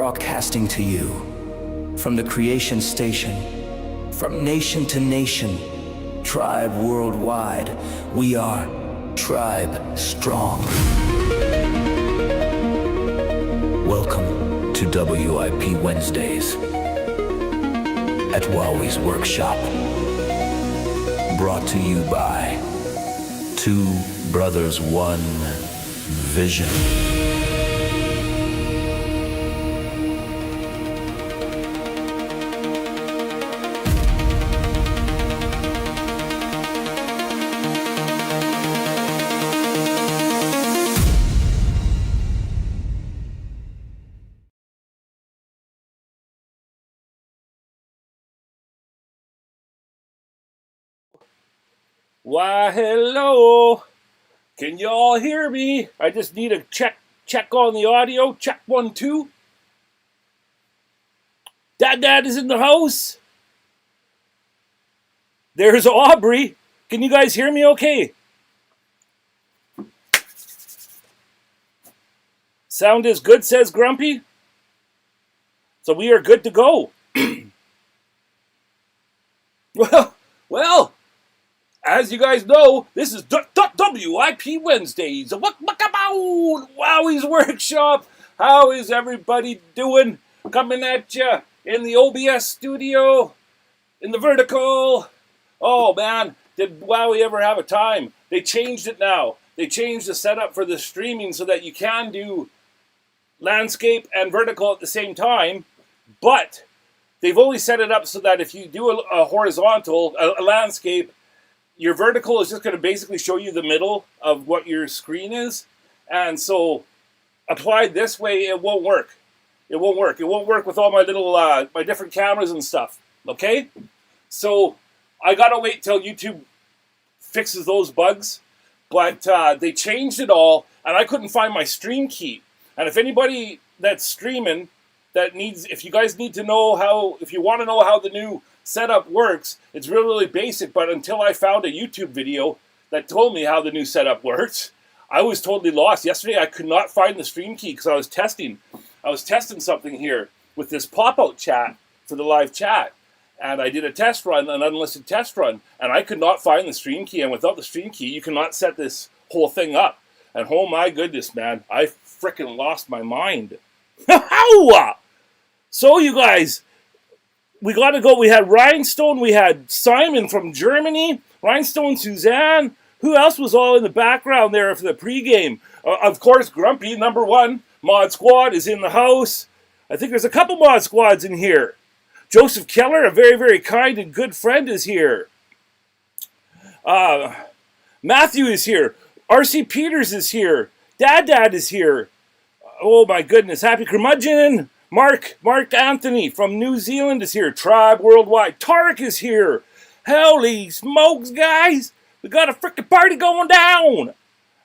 broadcasting to you from the creation station, from nation to nation, tribe worldwide. We are Tribe Strong. Welcome to WIP Wednesdays at Wowwy'z Workshop. Brought to you by Two Brothers, One Vision. Why, hello. Can you all hear me? I just need a check on the audio. Check 1, 2. Dad is in the house. There's Aubrey. Can you guys hear me okay? Sound is good, says Grumpy. So we are good to go. Well, as you guys know, this is WIP Wednesdays. What about Wowwy'z Workshop? How is everybody doing? Coming at you in the OBS studio, in the vertical. Oh man, did Wowie ever have a time? They changed it now. They changed the setup for the streaming so that you can do landscape and vertical at the same time, but they've only set it up so that if you do a horizontal, a landscape, your vertical is just going to basically show you the middle of what your screen is. And so applied this way, it won't work. It won't work. It won't work with all my little, my different cameras and stuff. Okay? So I got to wait till YouTube fixes those bugs. But they changed it all, and I couldn't find my stream key. And if anybody that's streaming that needs, if you guys need to know how, if you want to know how the new setup works, it's really basic, but until I found a YouTube video that told me how the new setup works, I was totally lost. Yesterday I could not find the stream key because I was testing something here with this pop-out chat for the live chat, and I did a test run, an unlisted test run, and I could not find the stream key, and without the stream key you cannot set this whole thing up. And oh my goodness, man, I frickin' lost my mind. So you guys, we got to go. We had Rhinestone. We had Simon from Germany. Rhinestone, Suzanne. Who else was all in the background there for the pregame? Of course, Grumpy, number one. Mod Squad is in the house. I think there's a couple Mod Squads in here. Joseph Keller, a very, very kind and good friend, is here. Matthew is here. R.C. Peters is here. Dad is here. Oh, my goodness. Happy Curmudgeon. Mark Anthony from New Zealand is here. Tribe Worldwide. Tarek is here. Holy smokes, guys. We got a freaking party going down.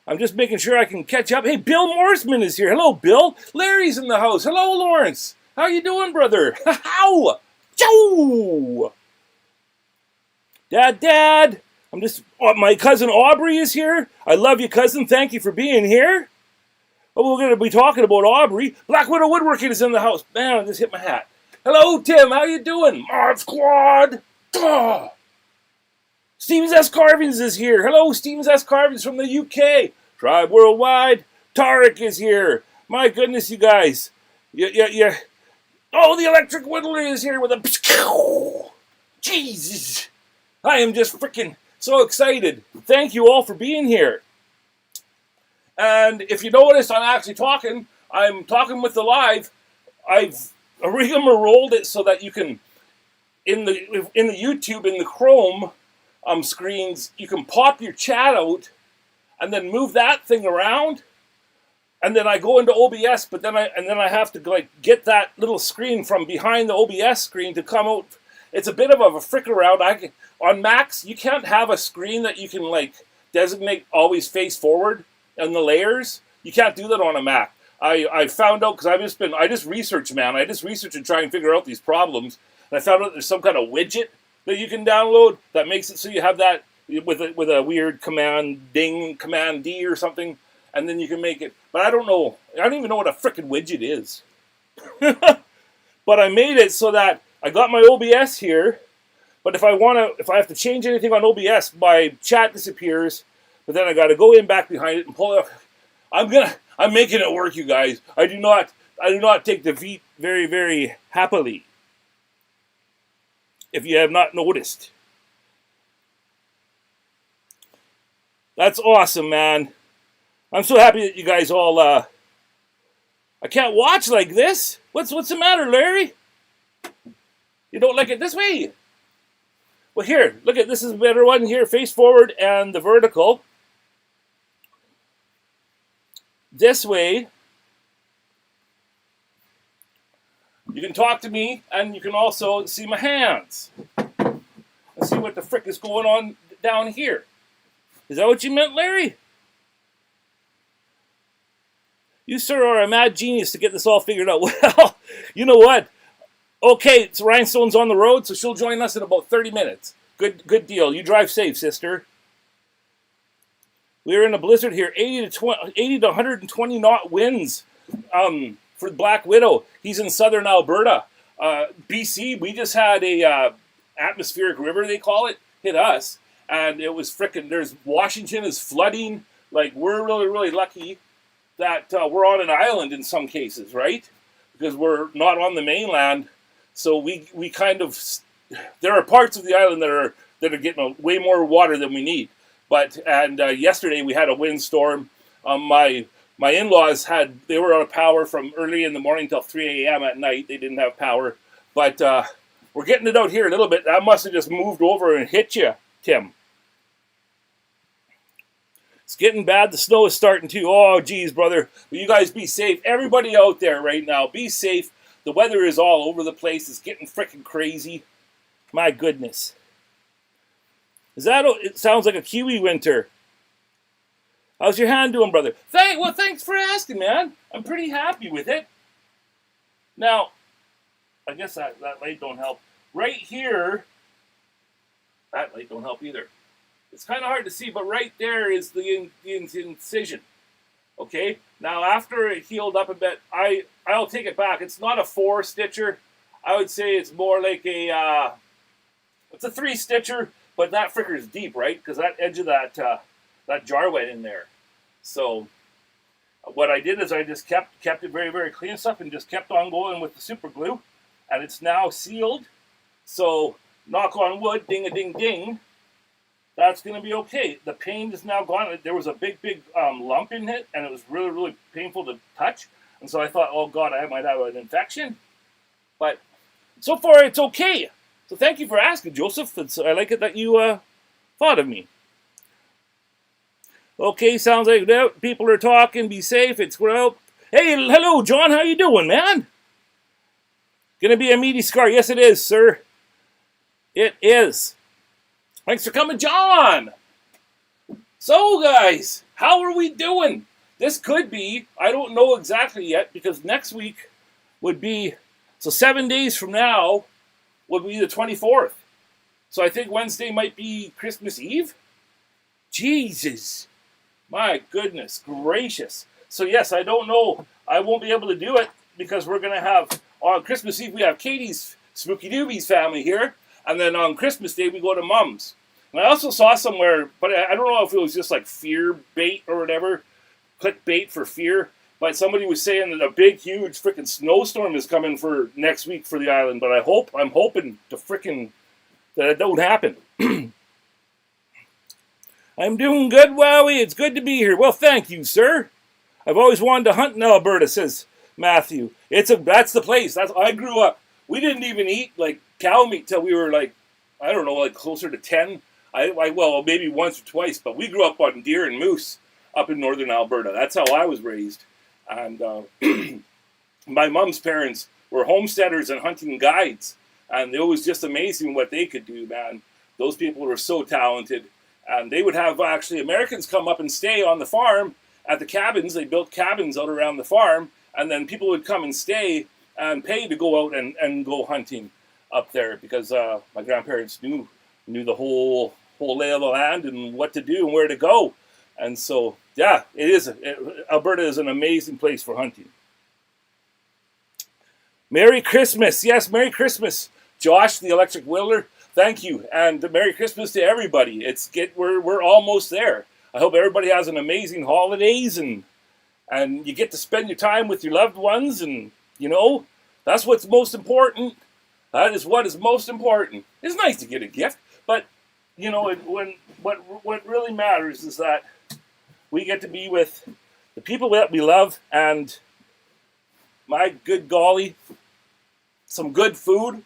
I'm just making sure I can catch up. Hey, Bill Morseman is here. Hello, Bill. Larry's in the house. Hello, Lawrence. How you doing, brother? How? Joe. Dad. My cousin Aubrey is here. I love you, cousin. Thank you for being here. Oh, we're going to be talking about Aubrey. Black Widow Woodworking is in the house. Man, I just hit my hat. Hello, Tim. How you doing? Mod Squad. Duh. Stevens S. Carvings is here. Hello, Stevens S. Carvings from the UK. Tribe Worldwide. Tarek is here. My goodness, you guys. Yeah. Oh, the Electric Whittler is here with a... Jesus. I am just freaking so excited. Thank you all for being here. And if you notice, I'm talking with the live. I've rigmarolled it so that you can, in the YouTube, in the Chrome screens, you can pop your chat out and then move that thing around. And then I go into OBS, but then I have to get that little screen from behind the OBS screen to come out. It's a bit of a frick around. On Macs, you can't have a screen that you can designate always face forward. And the layers, you can't do that on a Mac. I found out because I just research, man. I just research and try and figure out these problems. And I found out there's some kind of widget that you can download that makes it so you have that with a weird command D or something, and then you can make it. But I don't know. I don't even know what a frickin' widget is. But I made it so that I got my OBS here. But if I have to change anything on OBS, my chat disappears. But then I got to go in back behind it and pull it up. I'm making it work, you guys. I do not take defeat very, very happily. If you have not noticed. That's awesome, man. I'm so happy that you guys all, I can't watch like this. What's the matter, Larry? You don't like it this way? Well, here, look at this is a better one here. Face forward and the vertical. This way, you can talk to me, and you can also see my hands. And see what the frick is going on down here. Is that what you meant, Larry? You, sir, are a mad genius to get this all figured out. Well, you know what? Okay, it's Rhinestone's on the road, so she'll join us in about 30 minutes. Good deal. You drive safe, sister. We're in a blizzard here. 80 to 120 knot winds for Black Widow. He's in southern Alberta. BC, we just had a atmospheric river, they call it, hit us. And it was frickin', Washington is flooding. Like, we're really, really lucky that we're on an island in some cases, right? Because we're not on the mainland. So we kind of, there are parts of the island that are getting way more water than we need. And yesterday we had a windstorm. My in-laws they were out of power from early in the morning till 3 a.m. at night. They didn't have power. But we're getting it out here a little bit. That must have just moved over and hit you, Tim. It's getting bad. The snow is starting too. Oh, geez, brother. Will you guys be safe? Everybody out there right now, be safe. The weather is all over the place. It's getting freaking crazy. My goodness. It sounds like a Kiwi winter. How's your hand doing, brother? Thanks for asking, man. I'm pretty happy with it. Now, I guess that light don't help. Right here, that light don't help either. It's kind of hard to see, but right there is the incision. Okay? Now, after it healed up a bit, I'll take it back. It's not a 4-stitcher. I would say it's more like it's a 3-stitcher, but that fricker's deep, right? Because that edge of that jar went in there. So what I did is I just kept it very, very clean stuff and just kept on going with the super glue. And it's now sealed. So knock on wood, ding-a-ding-ding. That's going to be okay. The pain is now gone. There was a big lump in it, and it was really, really painful to touch. And so I thought, oh, God, I might have an infection. But so far, it's okay. So thank you for asking, Joseph. I like it that you thought of me. Okay, sounds like people are talking. Be safe. It's well. Hey, hello, John. How you doing, man? Gonna be a meaty scar. Yes, it is, sir. It is. Thanks for coming, John. So, guys, how are we doing? This could be, I don't know exactly yet, because next week would be, so 7 days from now would be the 24th. So I think Wednesday might be Christmas Eve. Jesus. My goodness gracious. So yes, I don't know. I won't be able to do it because we're going to have, on Christmas Eve, we have Katie's Spooky Doobies family here. And then on Christmas Day, we go to Mom's. And I also saw somewhere, but I don't know if it was just like fear bait or whatever, clickbait for fear. But somebody was saying that a big, huge freaking snowstorm is coming for next week for the island. But I'm hoping to freaking that it don't happen. I'm doing good, Wowie. It's good to be here. Well, thank you, sir. I've always wanted to hunt in Alberta, says Matthew. That's the place. I grew up. We didn't even eat like cow meat till we were like, I don't know, like closer to 10. Well, maybe once or twice, but we grew up on deer and moose up in northern Alberta. That's how I was raised. And my mom's parents were homesteaders and hunting guides. And it was just amazing what they could do, man. Those people were so talented. And they would have actually Americans come up and stay on the farm at the cabins. They built cabins out around the farm. And then people would come and stay and pay to go out and go hunting up there. Because my grandparents knew the whole lay of the land and what to do and where to go. And so, yeah, Alberta is an amazing place for hunting. Merry Christmas. Yes, Merry Christmas. Josh, the electric welder, thank you. And Merry Christmas to everybody. We're almost there. I hope everybody has an amazing holidays and you get to spend your time with your loved ones, and that's what's most important. That is what is most important. It's nice to get a gift, but what really matters is that we get to be with the people that we love, and my good golly, some good food.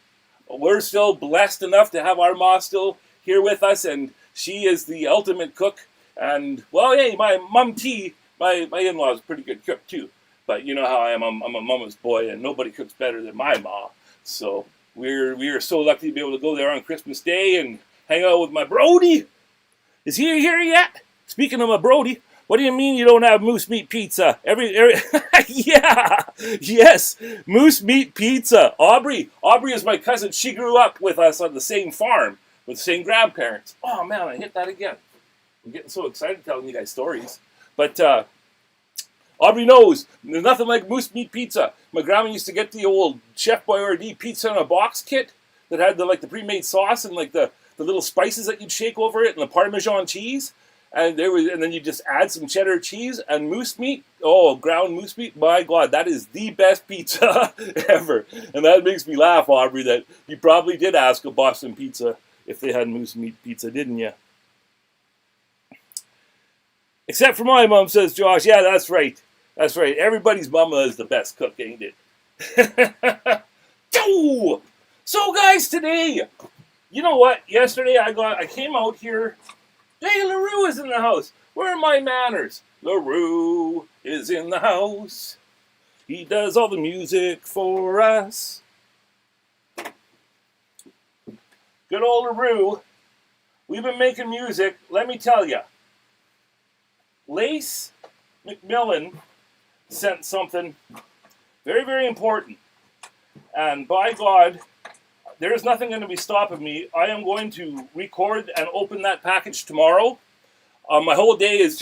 We're still blessed enough to have our ma still here with us, and she is the ultimate cook. And well, hey, my mum T, my in-law is a pretty good cook too. But you know how I am. I'm a mama's boy, and nobody cooks better than my ma. So we are so lucky to be able to go there on Christmas Day and hang out with my Brody. Is he here yet? Speaking of my Brody, what do you mean you don't have moose meat pizza? Yeah, yes, moose meat pizza. Aubrey is my cousin. She grew up with us on the same farm with the same grandparents. Oh man, I hit that again. I'm getting so excited telling you guys stories. But Aubrey knows there's nothing like moose meat pizza. My grandma used to get the old Chef Boyardee pizza in a box kit that had the pre-made sauce and the little spices that you'd shake over it and the Parmesan cheese. And then you just add some cheddar cheese and moose meat. Oh, ground moose meat. My God, that is the best pizza ever. And that makes me laugh, Aubrey, that you probably did ask a Boston Pizza if they had moose meat pizza, didn't you? Except for my mom, says Josh. Yeah, that's right. That's right. Everybody's mama is the best cook, ain't it? So, guys, today, you know what? Yesterday I came out here. Hey, LaRue is in the house. Where are my manners? LaRue is in the house. He does all the music for us. Good old LaRue. We've been making music. Let me tell you. Lace McMillan sent something very, very important. And by God, there is nothing going to be stopping me. I am going to record and open that package tomorrow. My whole day is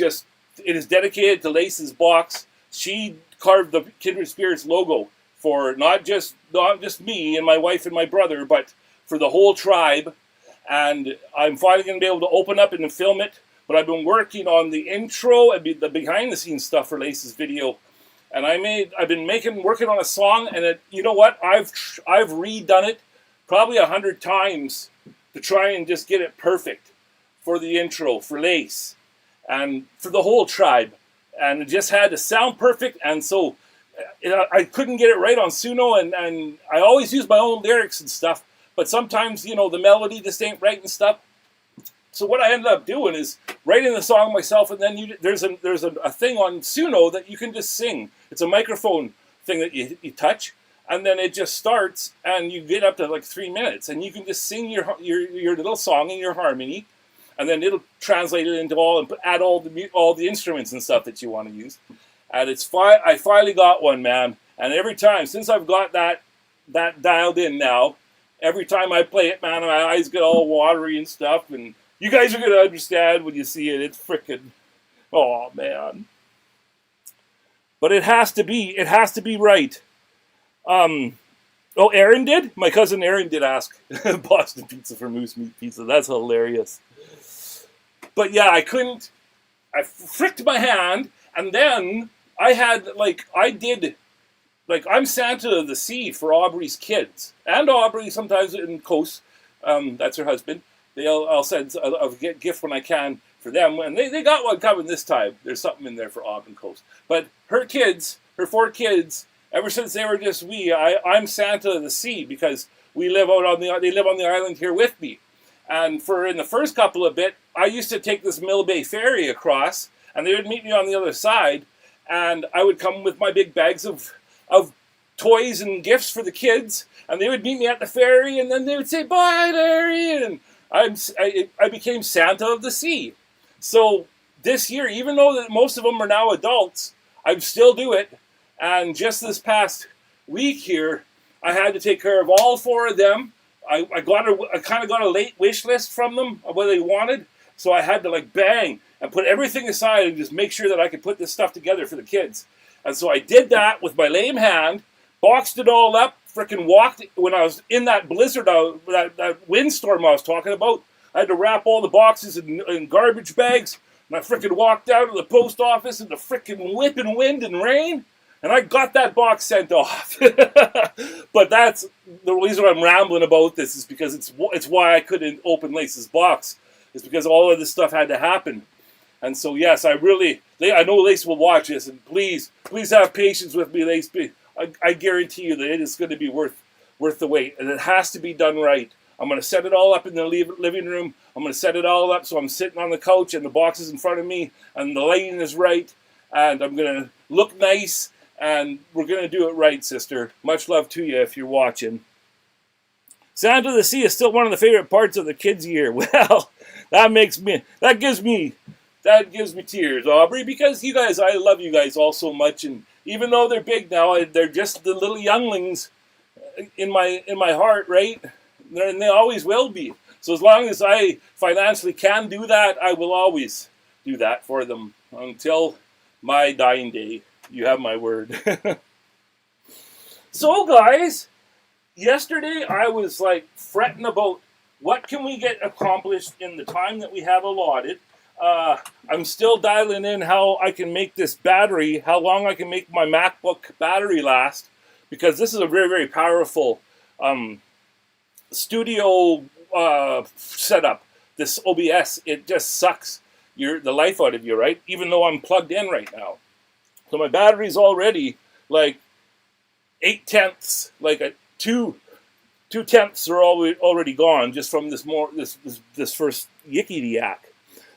dedicated to Lace's box. She carved the Kindred Spirits logo for not just me and my wife and my brother, but for the whole tribe. And I'm finally going to be able to open up and film it. But I've been working on the intro and the behind-the-scenes stuff for Lace's video. And I've been working on a song, and you know what? I've redone it probably 100 times to try and just get it perfect for the intro, for Lace, and for the whole tribe. And it just had to sound perfect, and so I couldn't get it right on Suno, and I always use my own lyrics and stuff, but sometimes, the melody just ain't right and stuff. So what I ended up doing is writing the song myself, and then there's a thing on Suno that you can just sing. It's a microphone thing that you touch, and then it just starts, and you get up to 3 minutes, and you can just sing your little song in your harmony, and then it'll translate it into and add all the instruments and stuff that you want to use. And I finally got one, man. And every time since I've got that dialed in now, every time I play it, man, my eyes get all watery and stuff, and you guys are going to understand when you see it. It's frickin', oh, man. But it has to be right. Aaron did? My cousin Aaron did ask Boston Pizza for moose meat pizza. That's hilarious. But yeah, I fricked my hand, and then I'm Santa of the Sea for Aubrey's kids. And Aubrey sometimes in Coast, that's her husband. I'll send a gift when I can for them. And they got one coming this time. There's something in there for Auburn Coast. But her 4 kids, ever since they were just wee, I'm Santa of the Sea because they live on the island here with me. And in the first couple of bit, I used to take this Mill Bay ferry across, and they would meet me on the other side, and I would come with my big bags of toys and gifts for the kids, and they would meet me at the ferry, and then they would say, "Bye, Larry," and I became Santa of the Sea. So this year, even though that most of them are now adults, I still do it. And just this past week here, I had to take care of all 4 of them. I kind of got a late wish list from them of what they wanted. So I had to bang and put everything aside and just make sure that I could put this stuff together for the kids. And so I did that with my lame hand, boxed it all up, freaking walked, when I was in that blizzard, that windstorm I was talking about, I had to wrap all the boxes in garbage bags, and I freaking walked out of the post office in the freaking whipping wind and rain, and I got that box sent off. But that's the reason I'm rambling about this, is because it's why I couldn't open Lace's box. It's because all of this stuff had to happen. And so, yes, I know Lace will watch this, and please have patience with me, Lace. I guarantee you that it is going to be worth the wait, and it has to be done right. I'm going to set it all up in the living room. I'm going to set it all up so I'm sitting on the couch and the box is in front of me and the lighting is right, and I'm going to look nice, and we're going to do it right, sister. Much love to you if you're watching. Sound of the sea is still one of the favorite parts of the kids' year. Well, that gives me tears, Aubrey, because you guys, I love you guys all so much, and even though they're big now, they're just the little younglings in my heart, right? And they always will be. So as long as I financially can do that, I will always do that for them until my dying day. You have my word. So guys, yesterday I was like fretting about what can we get accomplished in the time that we have allotted. I'm still dialing in how I can make this battery, how long I can make my MacBook battery last, because this is a very, very powerful studio setup. This OBS, it just sucks the life out of you, right? Even though I'm plugged in right now. So my battery's already like 8/10, like a 2/10 are already gone just from this first yickety-yak.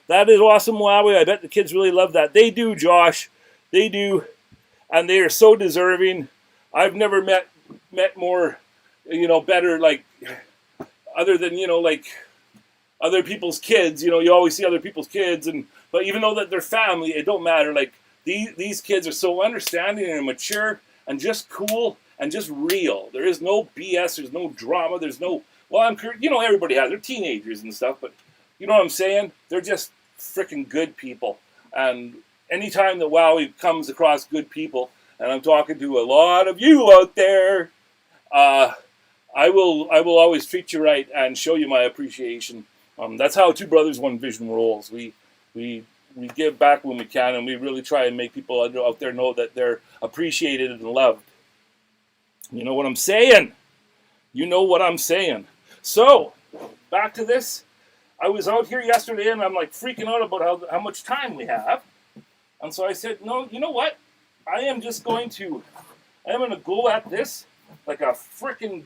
That is awesome, Wowie. I bet the kids really love that. They do, Josh. They do. And they are so deserving. I've never met more, better, like, other than, like, other people's kids. You always see other people's kids. But even though that they're family, it don't matter. Like, these kids are so understanding and mature and just cool and just real. There is no BS. There's no drama. There's no, everybody has. They're teenagers and stuff, but you know what I'm saying? They're just freaking good people. And anytime that Wowie comes across good people, and I'm talking to a lot of you out there, I will always treat you right and show you my appreciation. That's how Two Brothers One Vision rolls. We give back when we can, and we really try and make people out there know that they're appreciated and loved. You know what I'm saying? You know what I'm saying. So, back to this. I was out here yesterday, and I'm like freaking out about how much time we have. And so I said, no, you know what? I am going to go at this like a freaking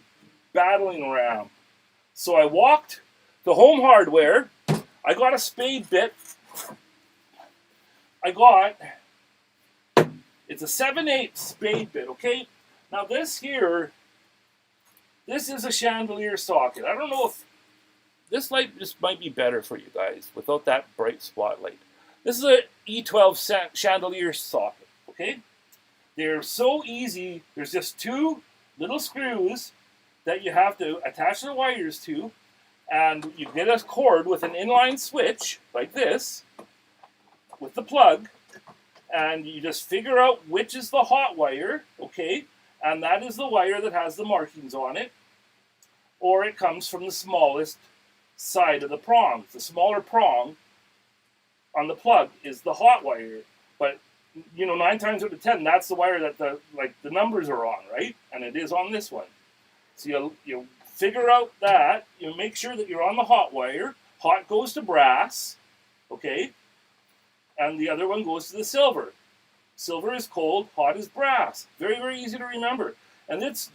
battling ram. So I walked to Home Hardware. I got a spade bit. It's a 7/8 spade bit, okay? Now this is a chandelier socket. I don't know if this light just might be better for you guys without that bright spotlight. This is a E12 chandelier socket, okay? They're so easy. There's just two little screws that you have to attach the wires to, and you get a cord with an inline switch like this with the plug, and you just figure out which is the hot wire, okay? And that is the wire that has the markings on it, or it comes from the smallest side of the prong. The smaller prong on the plug is the hot wire, but 9 times out of 10, that's the wire that the numbers are on, right? And it is on this one. So you figure out that, you make sure that you're on the hot wire. Hot goes to brass, okay? And the other one goes to the silver. Silver is cold, hot is brass. Very, very easy to remember. And that's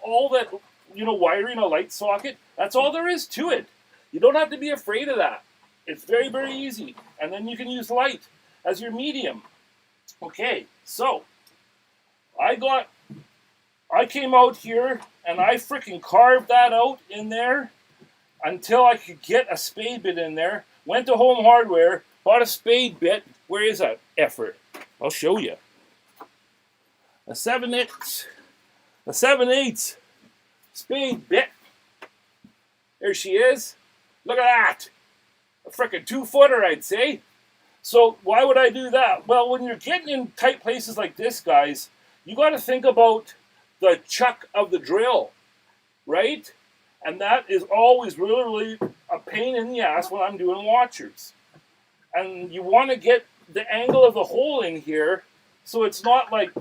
all that, wiring a light socket, that's all there is to it. You don't have to be afraid of that. It's very, very easy. And then you can use light as your medium. Okay, so I came out here and I freaking carved that out in there until I could get a spade bit in there. Went to Home Hardware, bought a spade bit. Where is that effort? I'll show you. A 7/8 spade bit. There she is. Look at that. A frickin' 2-footer, I'd say. So why would I do that? Well, when you're getting in tight places like this, guys, you got to think about the chuck of the drill, right? And that is always really, really a pain in the ass when I'm doing Watcher'z. And you want to get the angle of the hole in here so it's not like,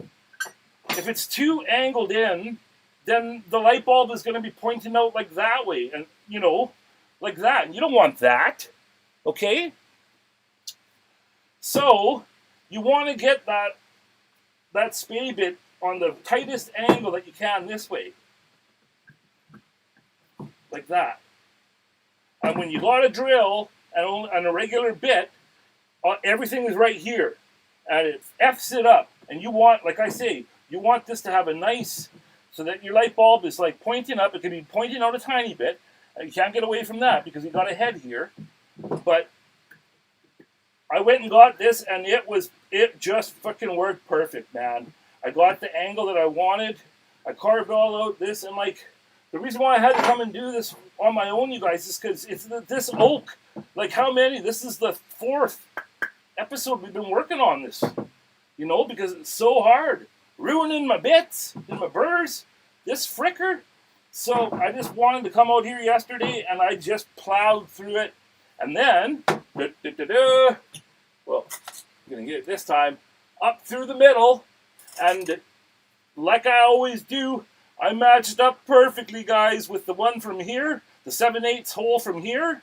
if it's too angled in, then the light bulb is going to be pointing out like that way, and you know, like that. And you don't want that, okay? So you want to get that spade bit on the tightest angle that you can this way, like that. And when you got a drill and a regular bit, everything is right here, and it F's it up. And you want, like I say, you want this to have a nice, so that your light bulb is like pointing up. It can be pointing out a tiny bit. And you can't get away from that because you got a head here. But I went and got this, and it just fucking worked perfect, man. I got the angle that I wanted. I carved all out this, and like, the reason why I had to come and do this on my own, you guys, is because it's this oak. Like, how many? This is the 4th episode we've been working on this. You know, because it's so hard. Ruining my bits and my burrs. This fricker. So I just wanted to come out here yesterday, and I just plowed through it. And then, well, I'm going to get it this time, up through the middle. And like I always do, I matched up perfectly, guys, with the one from here, the 7/8 hole from here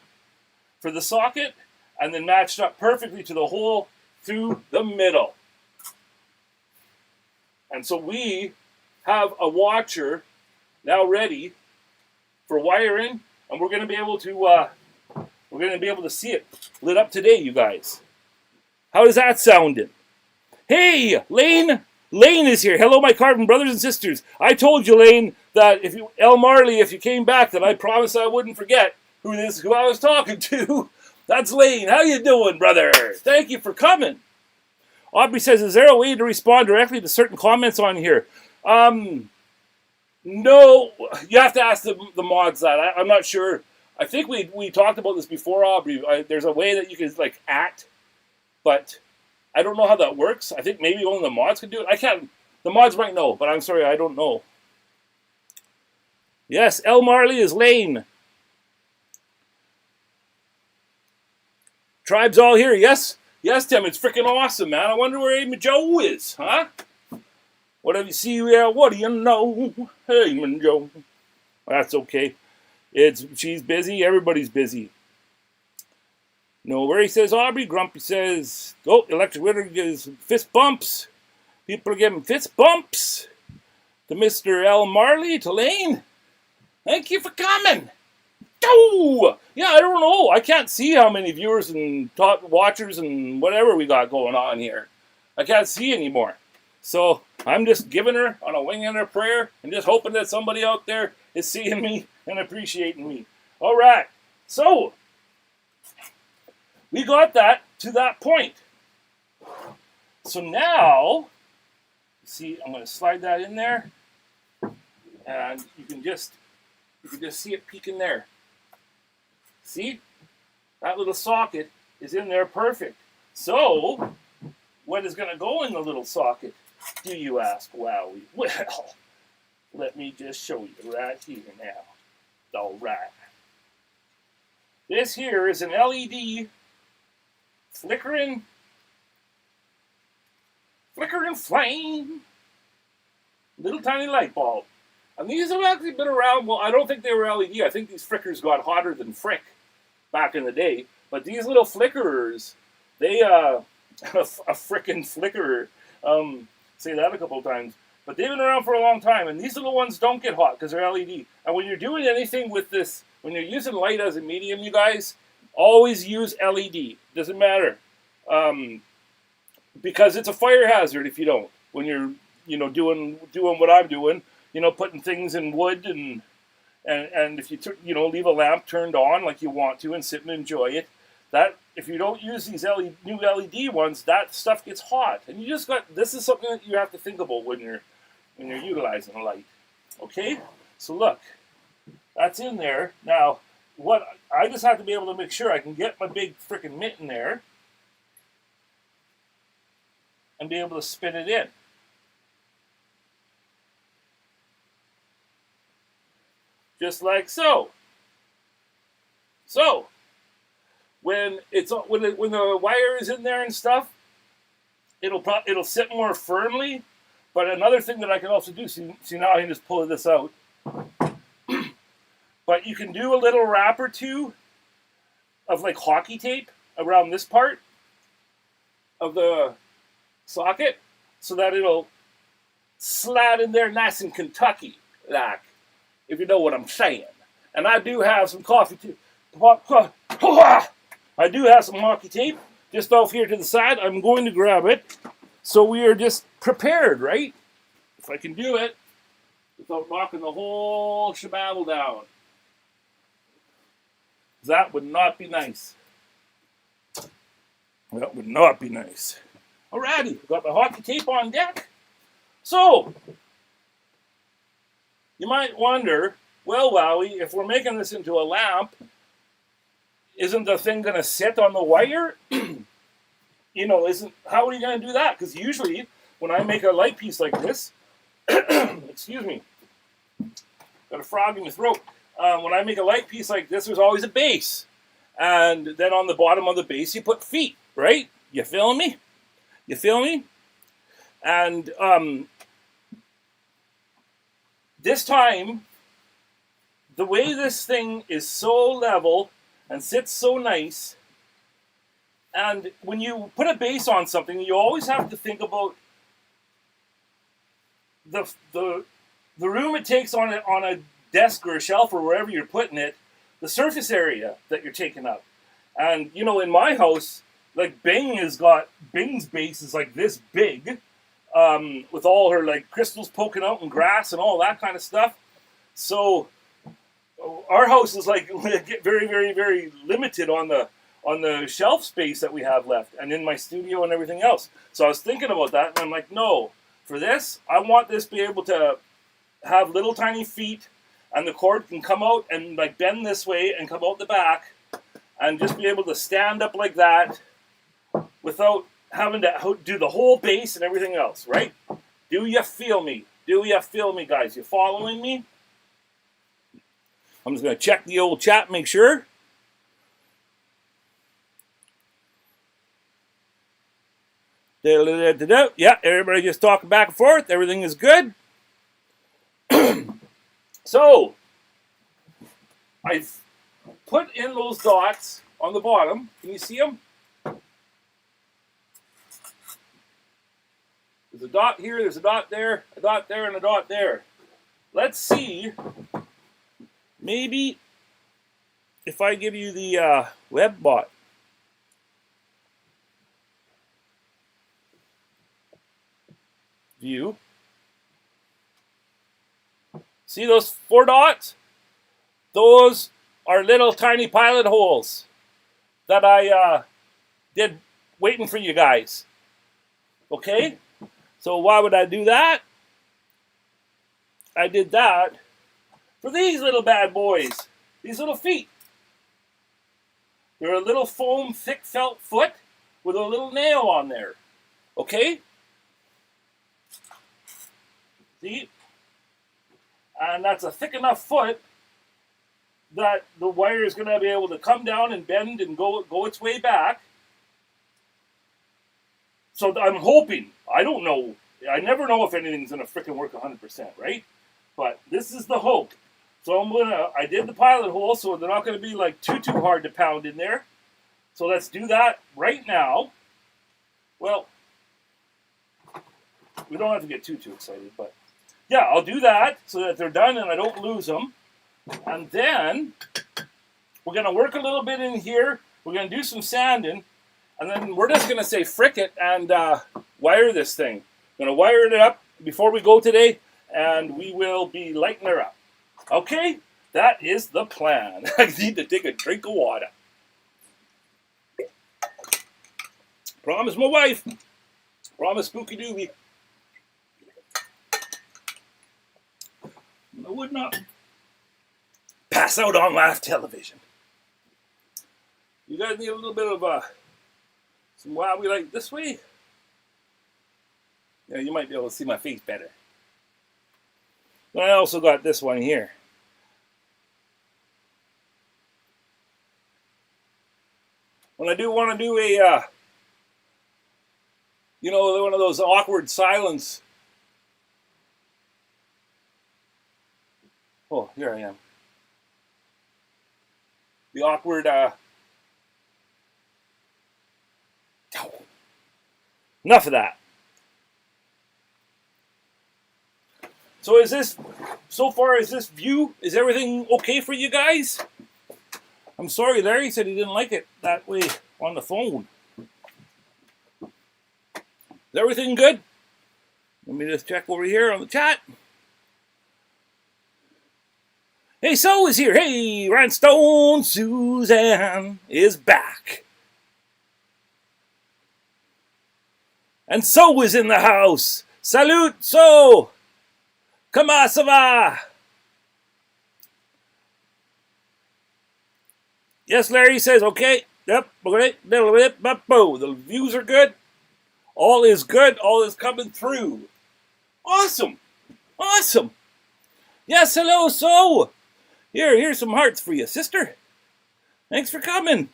for the socket, and then matched up perfectly to the hole through the middle. And so we have a Watcher now ready for wiring, and we're going to be able to see it lit up today, you guys. How does that sounding? Hey, Lane! Lane is here. Hello, my Carbon brothers and sisters. I told you, Lane, that if you, El Marley, if you came back, that I promised I wouldn't forget who I was talking to. That's Lane. How you doing, brother? Thank you for coming. Aubrey says, is there a way to respond directly to certain comments on here? No, you have to ask the mods that. I'm not sure. I think we talked about this before, Aubrey. There's a way that you can, like, but I don't know how that works. I think maybe only the mods can do it. I can't. The mods might know, but I'm sorry, I don't know. Yes, El Marley is Lane. Tribe's all here. Yes, yes, Tim. It's freaking awesome, man. I wonder where Amy Joe is, huh? What have you see? Yeah, what do you know? Hey, Joe. That's okay. She's busy. Everybody's busy. No worry, says Aubrey. Grumpy says, oh, Electric Witter gives fist bumps. People are giving fist bumps to Mr. L. Marley, to Lane. Thank you for coming. Oh, yeah, I don't know. I can't see how many viewers and top watchers and whatever we got going on here. I can't see anymore. So I'm just giving her on a wing and a prayer and just hoping that somebody out there is seeing me and appreciating me. All right. So we got that to that point. So now, see, I'm going to slide that in there, and you can just see it peeking there. See? That little socket is in there perfect. So, what is going to go in the little socket, do you ask, Wowie? Well, let me just show you right here now. All right. This here is an LED flickering flame, little tiny light bulb. And these have actually been around. Well, I don't think they were LED. I think these flickers got hotter than frick back in the day. But these little flickerers, they a frickin' flickerer. Say that a couple of times. But they've been around for a long time. And these little ones don't get hot because they're LED. And when you're doing anything with this, when you're using light as a medium, you guys, always use LED. Doesn't matter. Because it's a fire hazard if you don't. When you're, doing what I'm doing, putting things in wood and if you leave a lamp turned on like you want to and sit and enjoy it, that if you don't use these new LED ones, that stuff gets hot. And this is something that you have to think about when you're utilizing a light. Okay? So look, that's in there. Now, what I just have to be able to make sure I can get my big frickin' mitt in there and be able to spin it in. just like so. So, when the wire is in there and stuff, it'll sit more firmly. But another thing that I can also do, see now I can just pull this out. But you can do a little wrap or two of like hockey tape around this part of the socket, so that it'll slide in there nice and Kentucky, like, if you know what I'm saying. And I do have some coffee tape. I do have some hockey tape just off here to the side. I'm going to grab it. So we are just prepared, right? If I can do it without knocking the whole shababble down. That would not be nice. That would not be nice. Alrighty, got my hockey tape on deck. So, you might wonder, well, Wowie, if we're making this into a lamp, isn't the thing going to sit on the wire? You know, how are you going to do that? Because usually, when I make a light piece like this, excuse me, got a frog in my throat. When I make a light piece like this, there's always a base. And then on the bottom of the base, you put feet, right? You feel me? You feel me? And this time, the way this thing is so level and sits so nice, and when you put a base on something, you always have to think about the room it takes on a desk or a shelf or wherever you're putting it, the surface area that you're taking up. And, you know, in my house, like Bing's base is like this big, with all her like crystals poking out and grass and all that kind of stuff. So our house is like very, very, very limited on the shelf space that we have left, and in my studio and everything else. So I was thinking about that, and I'm like, no, for this, I want this to be able to have little tiny feet, and the cord can come out and like bend this way and come out the back, and just be able to stand up like that without having to do the whole base and everything else, right? Do you feel me? Do you feel me, guys? You following me? I'm just going to check the old chat, make sure. Yeah, everybody just talking back and forth. Everything is good. So, I've put in those dots on the bottom. Can you see them? There's a dot here, there's a dot there, and a dot there. Let's see, maybe if I give you the web bot. View. See those 4 dots? Those are little tiny pilot holes that I did waiting for you guys. Okay? So why would I do that? I did that for these little bad boys. These little feet. They're a little foam thick felt foot with a little nail on there. Okay? See? And that's a thick enough foot that the wire is going to be able to come down and bend and go its way back. So I'm hoping, I don't know, I never know if anything's going to frickin' work 100%, right? But this is the hope. So I did the pilot hole, so they're not going to be like too hard to pound in there. So let's do that right now. Well, we don't have to get too excited, but yeah, I'll do that so that they're done and I don't lose them. And then we're going to work a little bit in here. We're going to do some sanding. And then we're just going to say frick it and wire this thing. I'm going to wire it up before we go today. And we will be lighting her up. Okay? That is the plan. I need to take a drink of water. Promise my wife. Promise Spooky Doobie. I would not pass out on live television. You guys need a little bit of some Wowie like this way. Yeah, you might be able to see my face better. But I also got this one here. when I do want to do a, you know, one of those awkward silence. Oh, here I am. The awkward, enough of that. So is this, so far is this view, is everything okay for you guys? I'm sorry, Larry said he didn't like it that way on the phone. Is everything good? Let me just check over here on the chat. Hey, So is here. Hey, Rhinestone Suzanne is back. And So is in the house. Salut, So. Comment ça va? Yes, Larry says, okay. Yep, okay. The views are good. All is good. All is coming through. Awesome. Awesome. Yes, hello, So. Here's some hearts for you, sister. Thanks for coming.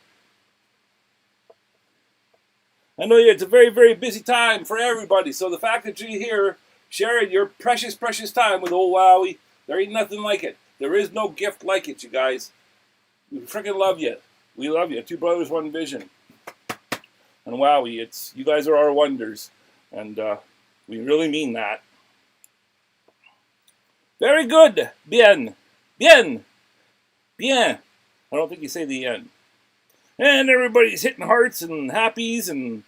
I know it's a very, very busy time for everybody, so the fact that you're here sharing your precious, precious time with old Wowie, there ain't nothing like it. There is no gift like it, you guys. We freaking love you. We love you. Two brothers, one vision. And Wowie, you guys are our wonders. And we really mean that. Very good. Bien. Bien. Bien. I don't think you say the end. And everybody's hitting hearts and happies and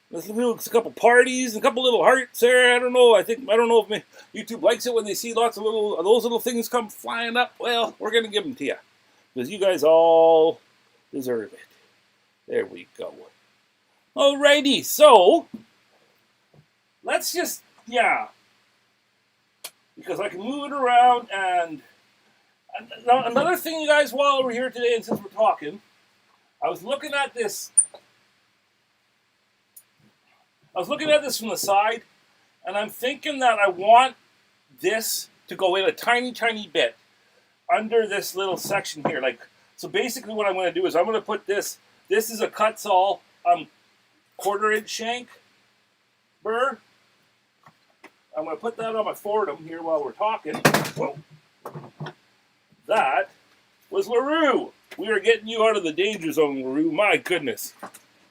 there's a couple parties and a couple little hearts there. I don't know. I don't know if YouTube likes it when they see lots of those little things come flying up. Well, we're gonna give them to you because you guys all deserve it. There we go. Alrighty, so let's just because I can move it around. And another thing, you guys, while we're here today and since we're talking, I was looking at this. From the side, and I'm thinking that I want this to go in a tiny, tiny bit under this little section here. So basically what I'm going to do is I'm going to put this. This is a Kutzall 1/4-inch shank burr. I'm going to put that on my Fordham here while we're talking. Whoa. That was LaRue. We are getting you out of the danger zone, LaRue. My goodness.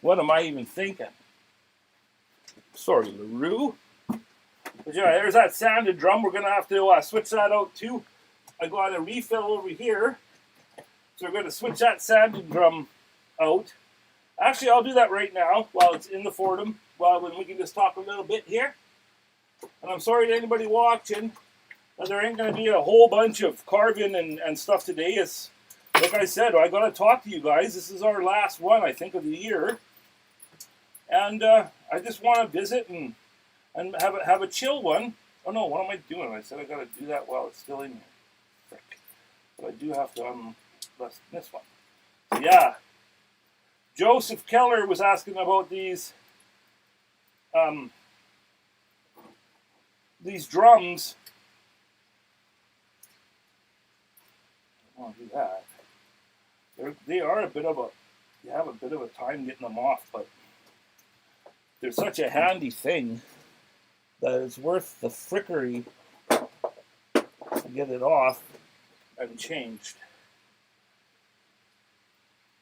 What am I even thinking? Sorry, LaRue. But yeah, there's that sanded drum. We're going to have to switch that out too. I got a refill over here. So we're going to switch that sanded drum out. Actually, I'll do that right now while it's in the Fordham. When we can just talk a little bit here. And I'm sorry to anybody watching. There ain't going to be a whole bunch of carving and stuff today. It's, like I said, I got to talk to you guys. This is our last one, I think, of the year. And I just want to visit and have a chill one. Oh no, what am I doing? I said I got to do that while it's still in here. Frick. But I do have to unless this one. So yeah. Joseph Keller was asking about these drums. I want to do that. They are a bit of a. You have a bit of a time getting them off, but they're such a handy thing that it's worth the frickery to get it off and changed.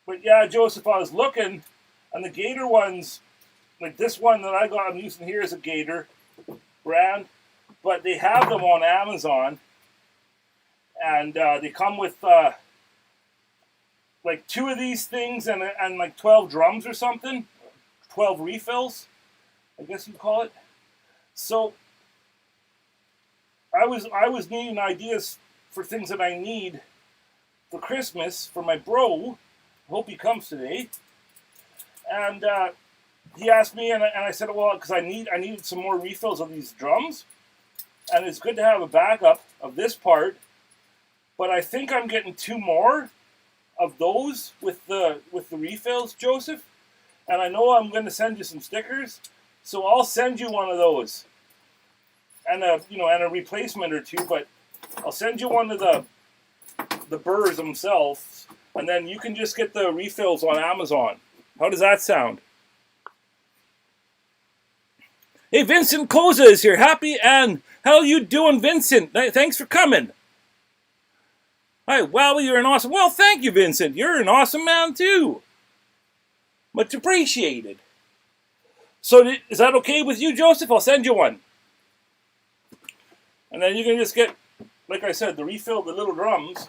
But yeah, Joseph, I was looking, and the Gator ones, like this one that I'm using here is a Gator brand, but they have them on Amazon, and they come with like 2 of these things and like 12 drums or something. 12 refills, I guess you'd call it. So I was needing ideas for things that I need for Christmas for my bro. Hope he comes today. And he asked me, and I said, well, because I needed some more refills of these drums, and it's good to have a backup of this part. But I think I'm getting 2 more of those with the refills, Joseph. And I know I'm going to send you some stickers, so I'll send you one of those, and a replacement or 2. But I'll send you one of the Burrs themselves, and then you can just get the refills on Amazon. How does that sound? Hey, Vincent Koza is here. Happy and how you doing, Vincent? Thanks for coming. Hi, wow, you're an awesome... Well, thank you, Vincent. You're an awesome man, too. Much appreciated. So, is that okay with you, Joseph? I'll send you one. And then you can just get, like I said, the refill, the little drums,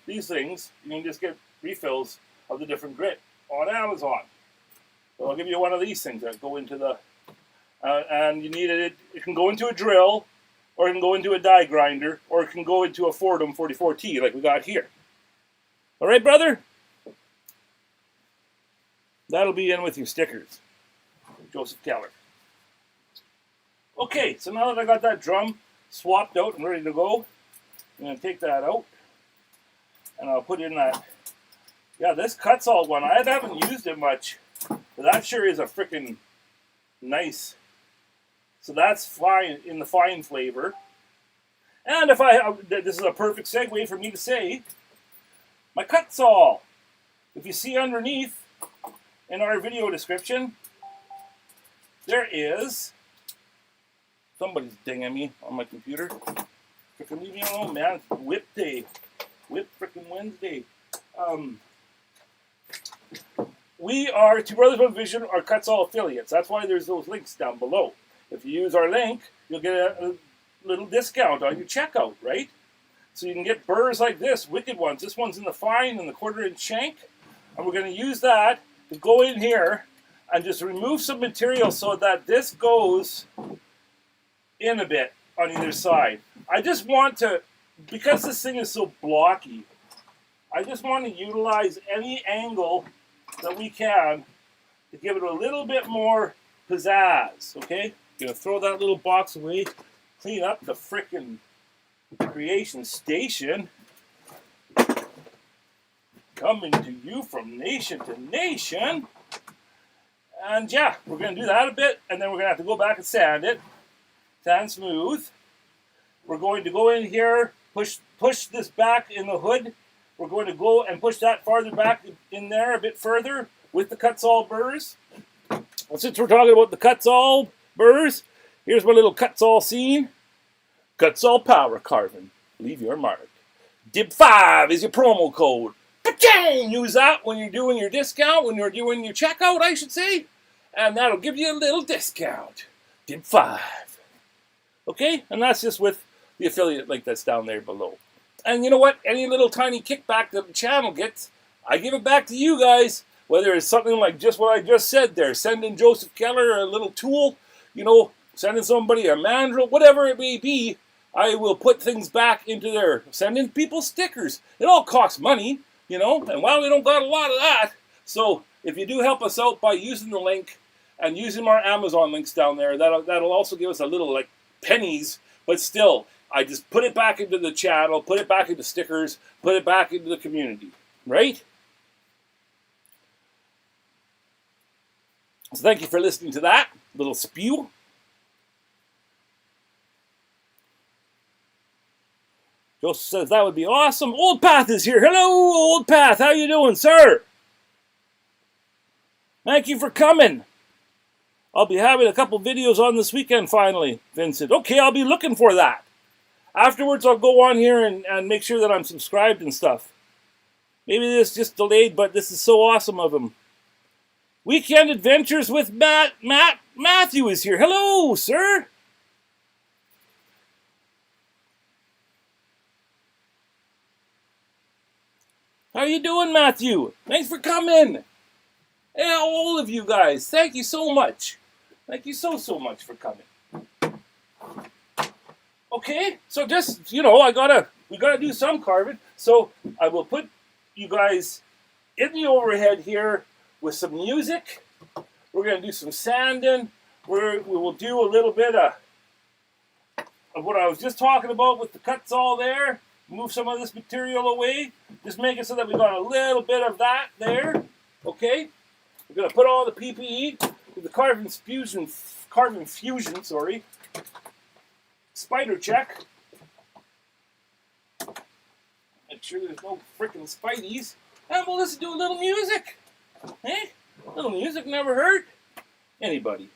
these things, you can just get refills of the different grit on Amazon. So I'll give you one of these things that go into the... and you need it, it can go into a drill, or it can go into a die grinder, or it can go into a Fordham 44T like we got here. All right, brother? That'll be in with your stickers. Joseph Keller. Okay, so now that I got that drum swapped out and ready to go, I'm going to take that out, and I'll put in that, yeah, this Kutzall one. I haven't used it much, but that sure is a freaking nice. So that's fine in the fine flavor. And if this is a perfect segue for me to say, my Kutzall. If you see underneath in our video description, there is, somebody's dinging me on my computer. Freaking leave me alone, man. It's WIP day. WIP freaking Wednesday. We are Two Brothers One Vision, our Kutzall affiliates. That's why there's those links down below. If you use our link, you'll get a little discount on your checkout, right? So you can get burrs like this, wicked ones. This one's in the fine and the 1/4-inch shank. And we're going to use that to go in here and just remove some material so that this goes in a bit on either side. I just want to, because this thing is so blocky, I just want to utilize any angle that we can to give it a little bit more pizzazz, okay? Gonna throw that little box away, clean up the frickin' creation station. Coming to you from nation to nation. And yeah, we're gonna do that a bit, and then we're gonna have to go back and sand it. Sand smooth. We're going to go in here, push this back in the hood. We're going to go and push that farther back in there a bit further with the Kutzall burrs. And since we're talking about the Kutzall burrs, here's my little Kutzall scene. Kutzall power carving. Leave your mark. DIB5 is your promo code. Ka-chang! Use that when you're doing your discount, when you're doing your checkout, I should say. And that'll give you a little discount. DIB5. Okay? And that's just with the affiliate link that's down there below. And you know what? Any little tiny kickback that the channel gets, I give it back to you guys. Whether it's something like just what I just said there, sending Joseph Keller a little tool, you know, sending somebody a mandrel, whatever it may be, I will put things back into there. Sending people stickers. It all costs money, you know, and while we don't got a lot of that, so if you do help us out by using the link and using our Amazon links down there, that'll also give us a little, like, pennies, but still, I just put it back into the channel, put it back into stickers, put it back into the community, right? So thank you for listening to that little spew. Joseph says that would be awesome. Old Path is here. Hello, Old Path. How you doing, sir? Thank you for coming. I'll be having a couple videos on this weekend finally, Vincent. Okay, I'll be looking for that. Afterwards, I'll go on here and make sure that I'm subscribed and stuff. Maybe this just delayed, but this is so awesome of him. Weekend Adventures with Matthew is here. Hello, sir. How you doing, Matthew? Thanks for coming. Hey, all of you guys, thank you so much. Thank you so much for coming. Okay, so just, you know, we gotta do some carving. So I will put you guys in the overhead here with some music. We're gonna do some sanding. We will do a little bit of what I was just talking about with the Kutzall there. Move some of this material away. Just make it so that we got a little bit of that there. Okay? We're gonna put all the PPE, the carbon fusion, sorry. Spider check. Make sure there's no freaking spideys. And we'll listen to a little music. Eh? Little music never hurt anybody.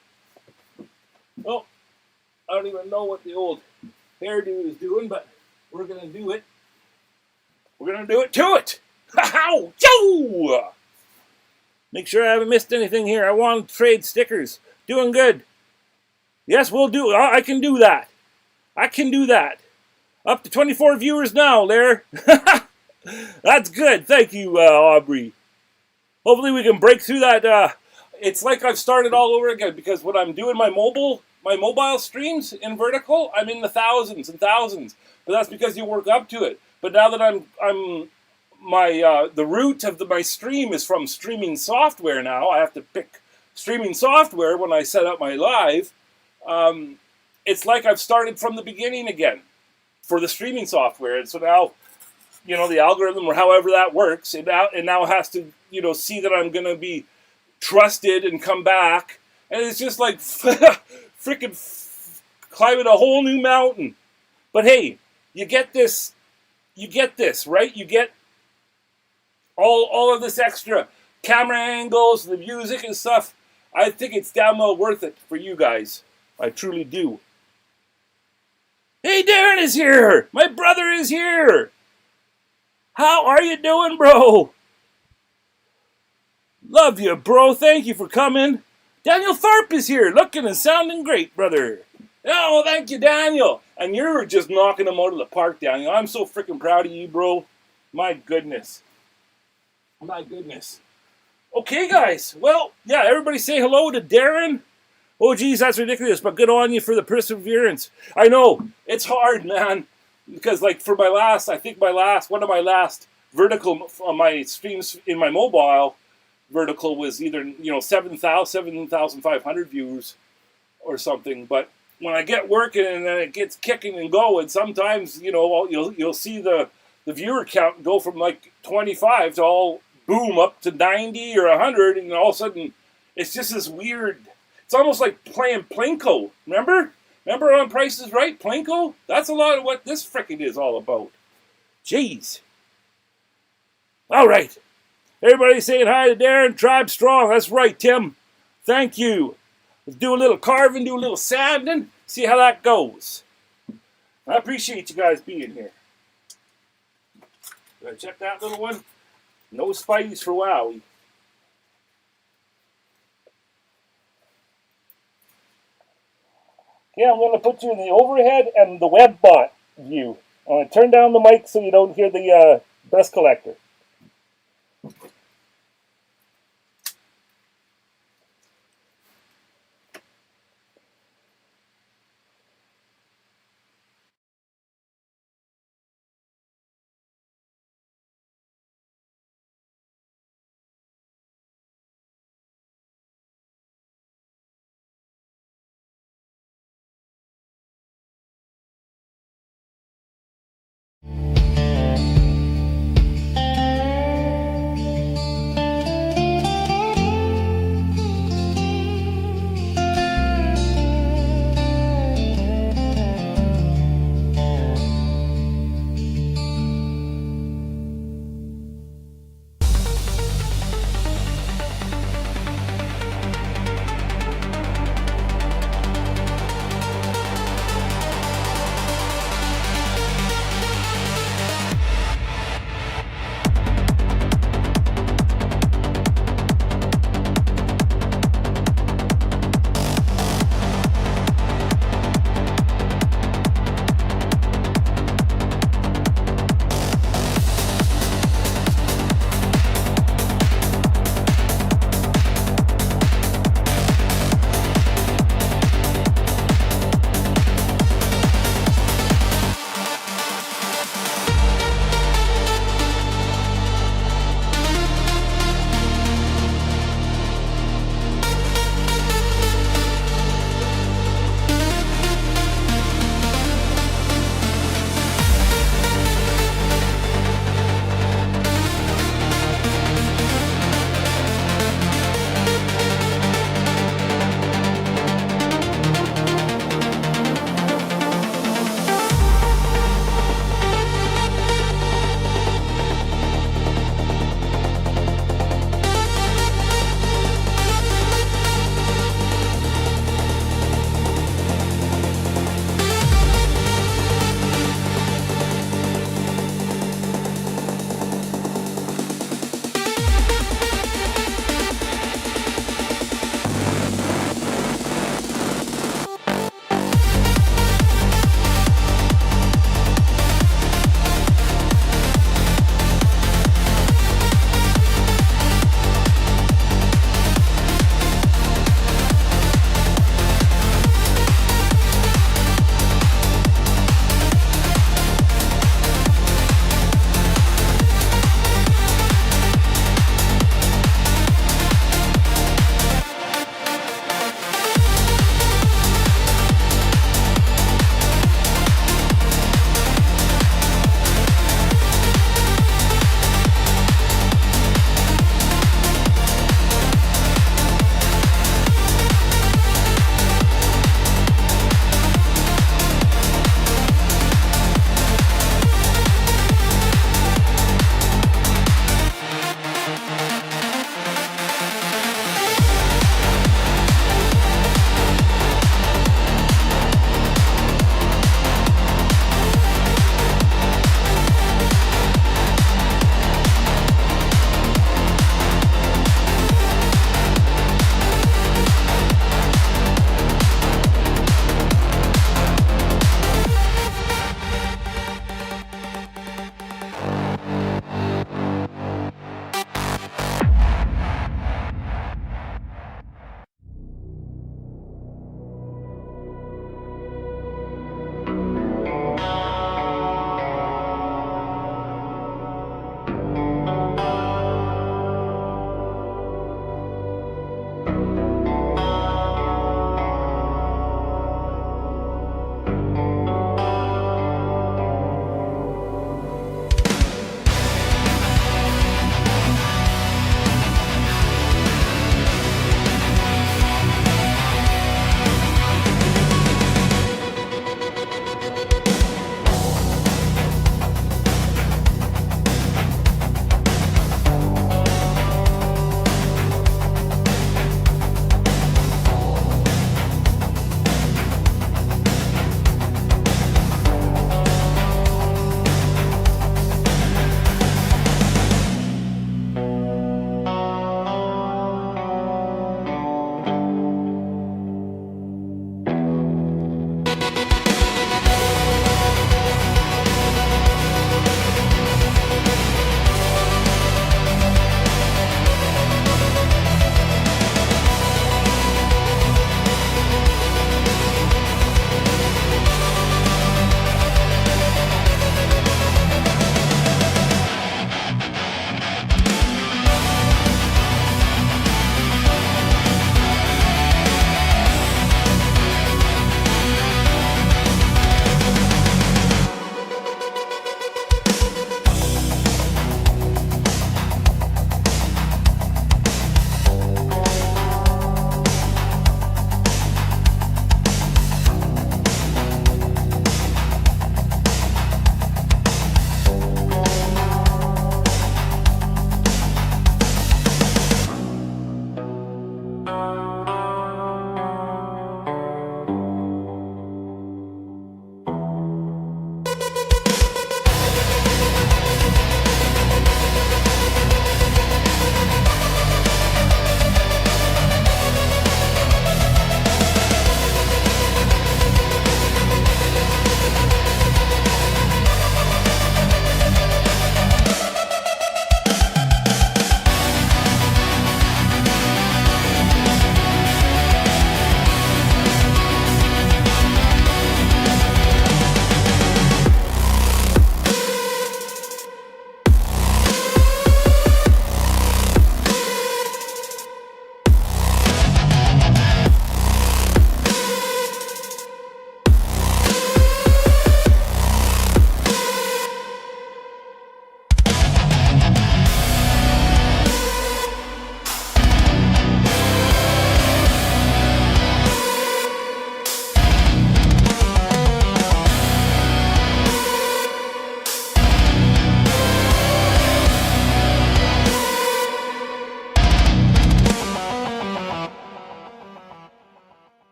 Well, I don't even know what the old hairdo is doing, but we're gonna do it. We're gonna do it to it. How? Joe! Make sure I haven't missed anything here. I want to trade stickers. Doing good. Yes, we'll do. I can do that. I can do that. Up to 24 viewers now, Lair. That's good. Thank you, Aubrey. Hopefully we can break through that. It's like I've started all over again because when I'm doing my mobile streams in vertical, I'm in the thousands and thousands. But that's because you work up to it. But now that the root of my stream is from streaming software now. I have to pick streaming software when I set up my live. It's like I've started from the beginning again for the streaming software. And so now, you know, the algorithm or however that works, it now has to, you know, see that I'm going to be trusted and come back. And it's just like freaking climbing a whole new mountain. But hey, you get this, right? You get all of this extra camera angles, the music and stuff. I think it's damn well worth it for you guys. I truly do. Hey, Darren is here! My brother is here! How are you doing, bro? Love you, bro. Thank you for coming. Daniel Tharp is here, looking and sounding great, brother. Oh, thank you, Daniel. And you're just knocking them out of the park, Daniel. I'm so freaking proud of you, bro. My goodness. My goodness. Okay, guys. Well, yeah, everybody say hello to Darren. Oh, geez, that's ridiculous, but good on you for the perseverance. I know, it's hard, man. Because, like, for one of my last vertical on my streams in my mobile vertical was either, you know, 7,500 views or something. But when I get working and then it gets kicking and going, sometimes, you know, you'll see the viewer count go from like 25 to all boom up to 90 or 100, and all of a sudden it's just this weird. It's almost like playing Plinko. Remember on Price is Right, Plinko? That's a lot of what this frickin' is all about. Jeez. All right. Everybody saying hi to Darren. Tribe strong. That's right, Tim. Thank you. Let's do a little carving, do a little sanding, see how that goes. I appreciate you guys being here. Did I check that little one? No spideys for Wowie. Yeah, I'm going to put you in the overhead and the WebBot view. I'm going to turn down the mic so you don't hear the dust collector.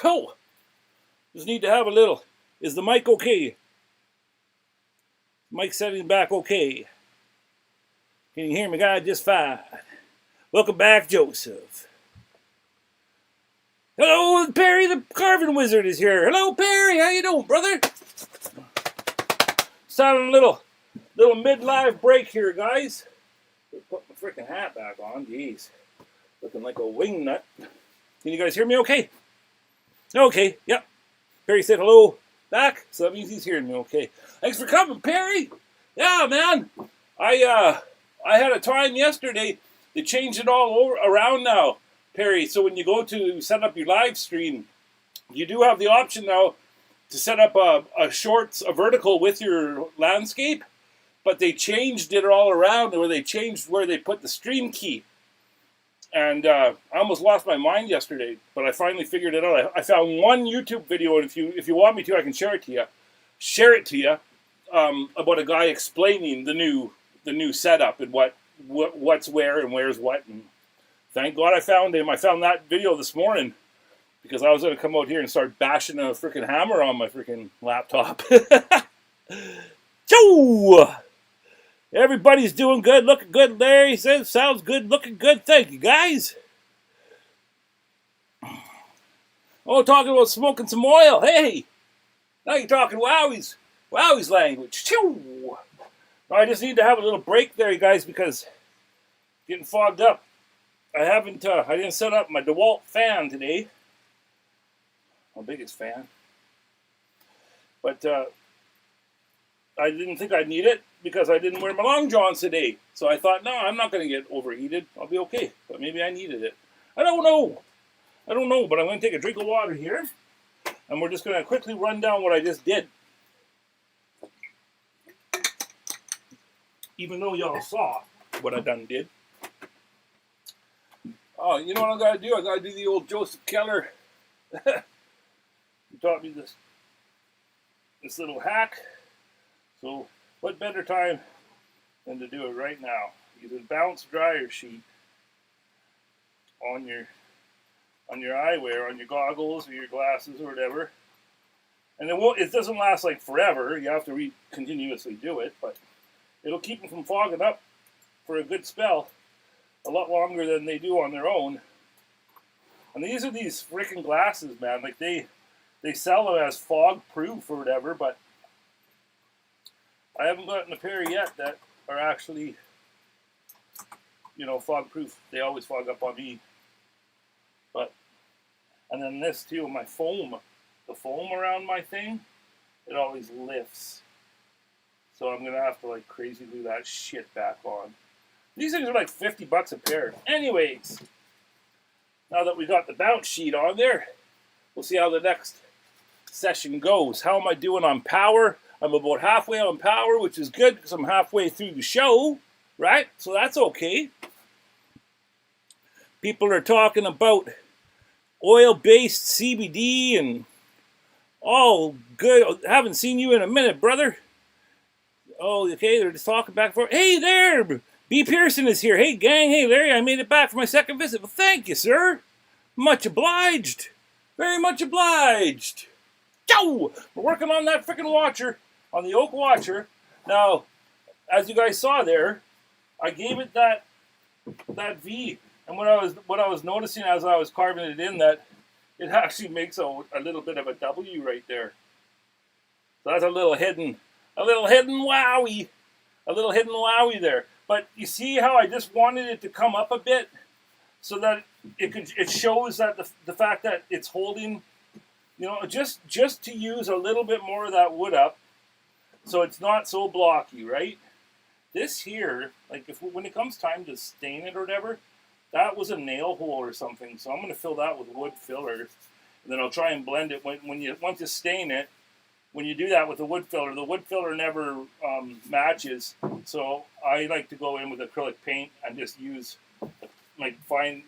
Oh, just need to have a little. Is the mic okay? Mic setting back okay. Can you hear me, guys? Just fine. Welcome back, Joseph. Hello, Perry the Carving Wizard is here. Hello, Perry. How you doing, brother? Sounding a little midlife break here, guys. Put my freaking hat back on. Jeez. Looking like a wingnut. Can you guys hear me okay? Okay, yep. Perry said hello back, so that means he's hearing me okay. Thanks for coming, Perry. Yeah, man. I had a time yesterday. They changed it all around now, Perry. So when you go to set up your live stream, you do have the option now to set up a vertical with your landscape, but they changed it all around, or they changed where they put the stream key. And I almost lost my mind yesterday, but I finally figured it out. I found one YouTube video, and if you want me to, I can share it to you. About a guy explaining the new setup and what's where and where's what. And thank God I found him. I found that video this morning because I was going to come out here and start bashing a freaking hammer on my freaking laptop. Choo! Everybody's doing good, looking good. Larry says, sounds good, looking good. Thank you, guys. Oh, talking about smoking some oil. Hey, now you're talking Wowwy'z language. Choo! I just need to have a little break there, you guys, because getting fogged up. I didn't set up my DeWalt fan today. My biggest fan. But I didn't think I'd need it because I didn't wear my long johns today. So I thought, no, I'm not going to get overheated. I'll be okay. But maybe I needed it. I don't know, but I'm going to take a drink of water here. And we're just going to quickly run down what I just did. Even though y'all saw what I done did. Oh, you know what I got to do? I got to do the old Joseph Keller. He taught me this little hack. So, what better time than to do it right now? Use a bounce dryer sheet on your eyewear, on your goggles or your glasses or whatever. And it doesn't last like forever. You have to continuously do it, but it'll keep them from fogging up for a good spell, a lot longer than they do on their own. And these are these freaking glasses, man. Like they sell them as fog proof or whatever, but I haven't gotten a pair yet that are actually, fog proof. They always fog up on me. And then this too, my foam, the foam around my thing, it always lifts. So I'm gonna have to like crazy glue that shit back on. These things are like $50 a pair. Anyways, now that we got the bounce sheet on there, we'll see how the next session goes. How am I doing on power? I'm about halfway on power, which is good because I'm halfway through the show, right? So that's okay. People are talking about oil-based CBD and all good. I haven't seen you in a minute, brother. Oh, okay, they're just talking back and forth. Hey there, B. Pearson is here. Hey, gang. Hey, Larry, I made it back for my second visit. Well, thank you, sir. Much obliged. Very much obliged. Yo! We're working on that freaking Watcher, on the oak Watcher. Now, as you guys saw there, I gave it that V. And what I was noticing as I was carving it in, that it actually makes a little bit of a W right there. So that's a little hidden wowie. A little hidden wowie there. But you see how I just wanted it to come up a bit so that it shows that the fact that it's holding, just to use a little bit more of that wood up so it's not so blocky, right? This here, like when it comes time to stain it or whatever, that was a nail hole or something, so I'm going to fill that with wood filler, and then I'll try and blend it. Once you stain it, when you do that with the wood filler never matches, so I like to go in with acrylic paint and just use, like, fine,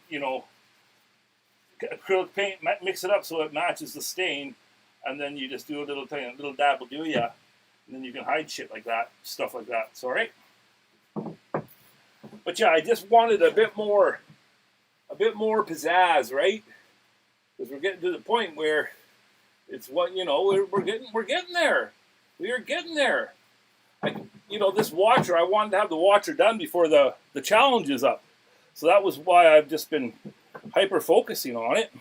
acrylic paint, mix it up so it matches the stain, and then you just do a little dab will do ya, and then you can hide shit like that, stuff like that. So, right? But yeah, I just wanted a bit more pizzazz, right? because we're getting to the point where it's what, you know, we're getting there. We are getting there. This Watcher, I wanted to have the Watcher done before the challenge is up. So that was why I've just been hyper focusing on it.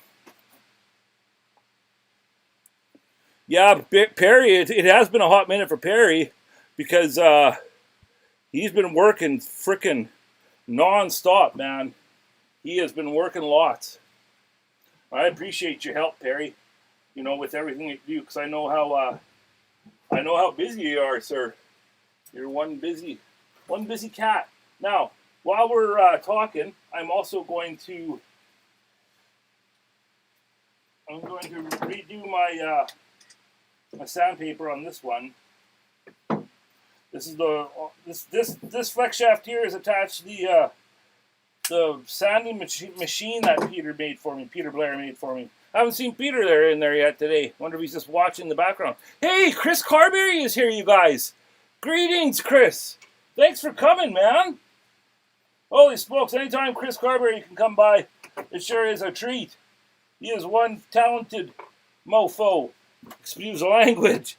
Yeah, Perry, it has been a hot minute for Perry because he's been working frickin' non-stop, man. He has been working lots. I appreciate your help, Perry, with everything you do, because I know how busy you are, sir. You're one busy cat. Now, while we're talking, I'm also going to redo my my sandpaper on this one. This is this flex shaft here is attached to the sanding machine that Peter Blair made for me. I haven't seen Peter in there yet today. Wonder if he's just watching in the background. Hey, Chris Carberry is here, you guys. Greetings, Chris. Thanks for coming, man. Holy smokes, anytime Chris Carberry can come by, it sure is a treat. He is one talented mofo. Excuse the language.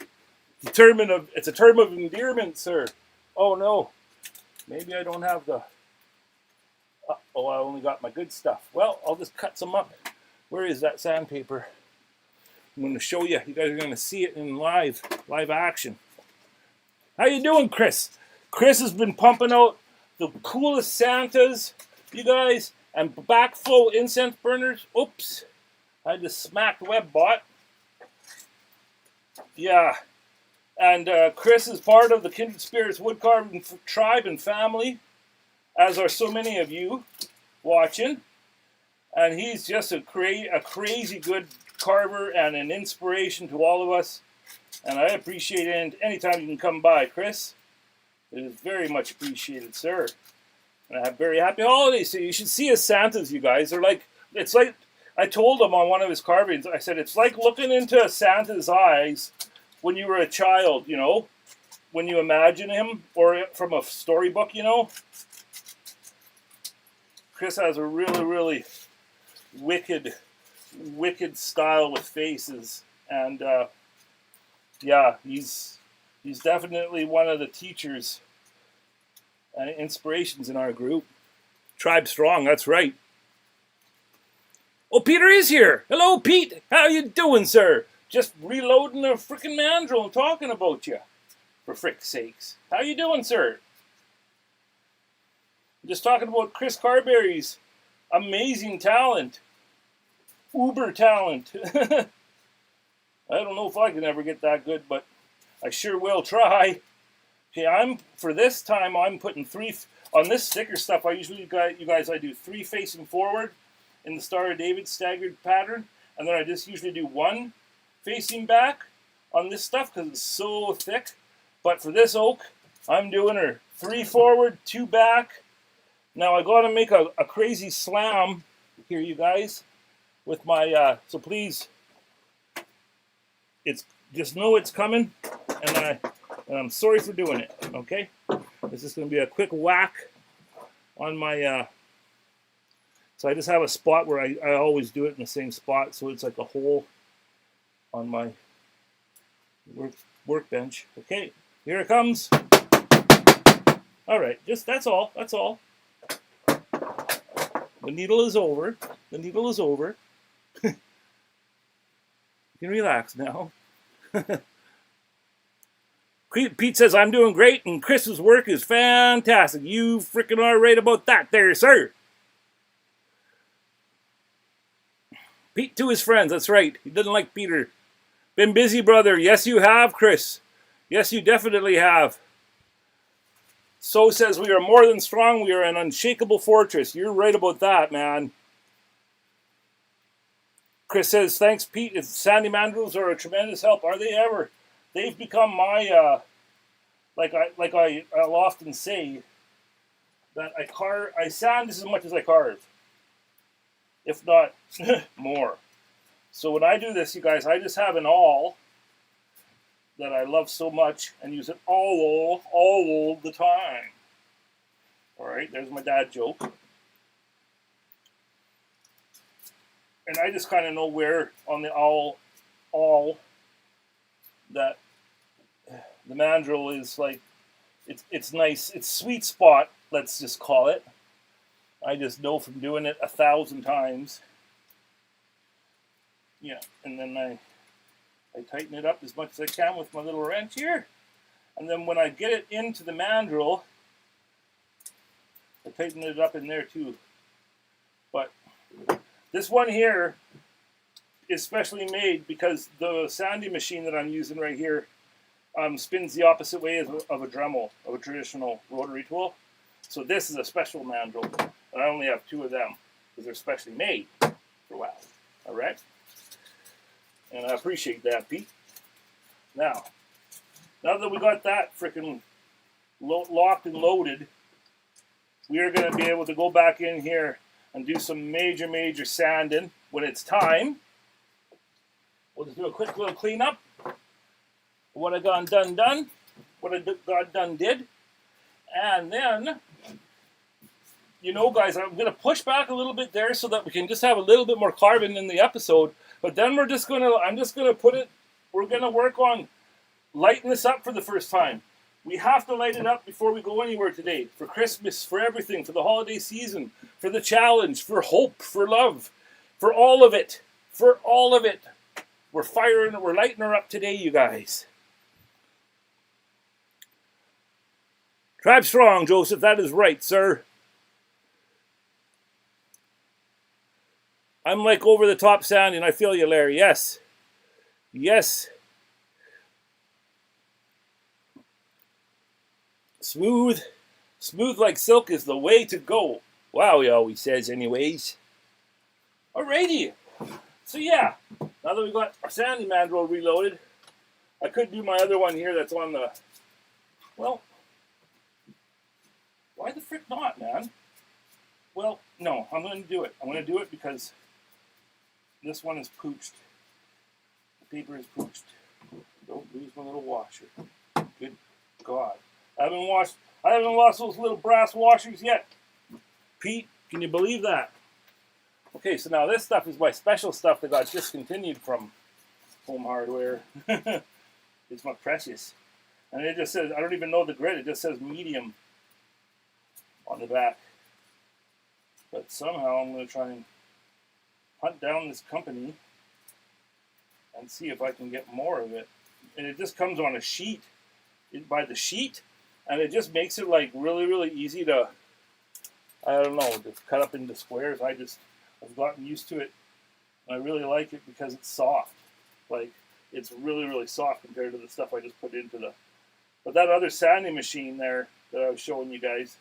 It's a term of endearment, sir. Oh, no. Maybe I don't have the... Oh, I only got my good stuff. Well, I'll just cut some up. Where is that sandpaper? I'm going to show you. You guys are going to see it in live action. How you doing, Chris? Chris has been pumping out the coolest Santas, you guys, and backflow incense burners. Oops. I just smacked WebBot. Yeah. And Chris is part of the Kindred Spirits wood carving tribe and family, as are so many of you watching. And he's just a crazy good carver and an inspiration to all of us. And I appreciate it anytime you can come by, Chris. It is very much appreciated, sir. And I have very happy holidays. So you should see his Santas, you guys. It's like I told him on one of his carvings, I said, it's like looking into a Santa's eyes when you were a child, when you imagine him, or from a storybook, Chris has a really, really wicked style with faces, and yeah, he's definitely one of the teachers and inspirations in our group. Tribe strong, that's right. Oh, Peter is here. Hello, Pete. How you doing, sir? Just reloading a frickin' mandrel and talking about you. For frick's sakes. How you doing, sir? I'm just talking about Chris Carberry's amazing talent. Uber talent. I don't know if I can ever get that good, but I sure will try. Okay, for this time, I'm putting 3... On this sticker stuff, I usually, I do 3 facing forward in the Star of David staggered pattern. And then I just usually do 1 facing back on this stuff because it's so thick. But for this oak, I'm doing her 3 forward, 2 back. Now I got to make a crazy slam here, you guys, with my, so please, just know it's coming, and I'm sorry for doing it, okay? This is going to be a quick whack on my, so I just have a spot where I always do it in the same spot, so it's like a hole on my workbench. Okay, here it comes. All right, that's all. The needle is over. You can relax now. Pete says, I'm doing great, and Chris's work is fantastic. You freaking are right about that there, sir. Pete to his friends, that's right. He doesn't like Peter. Been busy, brother. Yes, you have, Chris. Yes, you definitely have. So says, we are more than strong. We are an unshakable fortress. You're right about that, man. Chris says, thanks, Pete. Sandy mandrels are a tremendous help. Are they ever? They've become my, I'll often say, that I sand just as much as I carve. If not more. So when I do this, you guys, I just have an awl that I love so much and use it all the time. All right, there's my dad joke. And I just kind of know where on the awl that the mandrel is like, it's nice, it's sweet spot, let's just call it. I just know from doing it 1,000 times. Yeah, and then I tighten it up as much as I can with my little wrench here. And then when I get it into the mandrel, I tighten it up in there too. But this one here is specially made because the sanding machine that I'm using right here spins the opposite way of a Dremel, of a traditional rotary tool. So this is a special mandrel, and I only have 2 of them because they're specially made for WOW. All right? And I appreciate that, Pete. Now that we got that frickin' locked and loaded, we are going to be able to go back in here and do some major sanding when it's time. We'll just do a quick little cleanup. What I got done, what I got done did. And then, you know, guys, I'm going to push back a little bit there so that we can just have a little bit more carbon in the episode. But then I'm just going to put it, we're going to work on lighting this up for the first time. We have to light it up before we go anywhere today. For Christmas, for everything, for the holiday season, for the challenge, for hope, for love, for all of it. For all of it. We're lighting her up today, you guys. Tribe strong, Joseph. That is right, sir. I'm like over the top sanding. I feel you, Larry. Yes. Yes. Smooth like silk is the way to go. Wow, he always says anyways. Alrighty. So yeah, now that we got our sanding mandrel reloaded, I could do my other one here that's on the, well, why the frick not, man? Well, no, I'm going to do it. I'm going to do it because this one is pooched. The paper is pooched. Don't lose my little washer. Good God. I haven't lost those little brass washers yet. Pete, can you believe that? Okay, so now this stuff is my special stuff that got discontinued from Home Hardware. It's my precious. And it just says, I don't even know the grid, it just says medium on the back. But somehow I'm going to try and hunt down this company and see if I can get more of it. And it just comes on a sheet, by the sheet, and it just makes it like really easy to, I don't know, just cut up into squares. I've gotten used to it. And I really like it because it's soft. Like, it's really soft compared to the stuff I just put into the, but that other sanding machine there that I was showing you guys,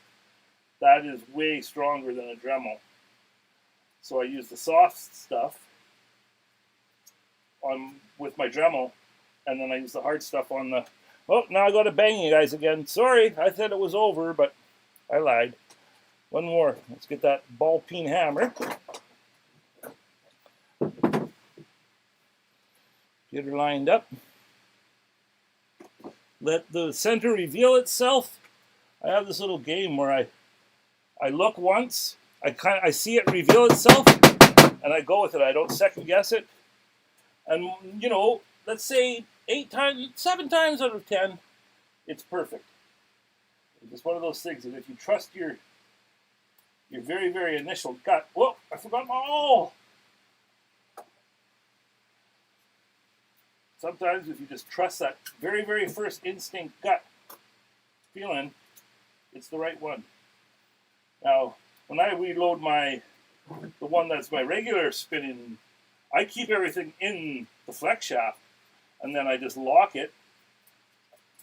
that is way stronger than a Dremel. So I use the soft stuff with my Dremel, and then I use the hard stuff on the, oh, now I got to bang you guys again. Sorry, I said it was over, but I lied. One more. Let's get that ball peen hammer. Get her lined up. Let the center reveal itself. I have this little game where I look once, I see it reveal itself, and I go with it. I don't second guess it. And, you know, let's say 7 times out of 10, it's perfect. It's just one of those things that if you trust your very initial gut. Whoa, I forgot my awl. Sometimes if you just trust that very first instinct gut feeling, it's the right one. Now, when I reload the one that's my regular spinning, I keep everything in the flex shaft, and then I just lock it,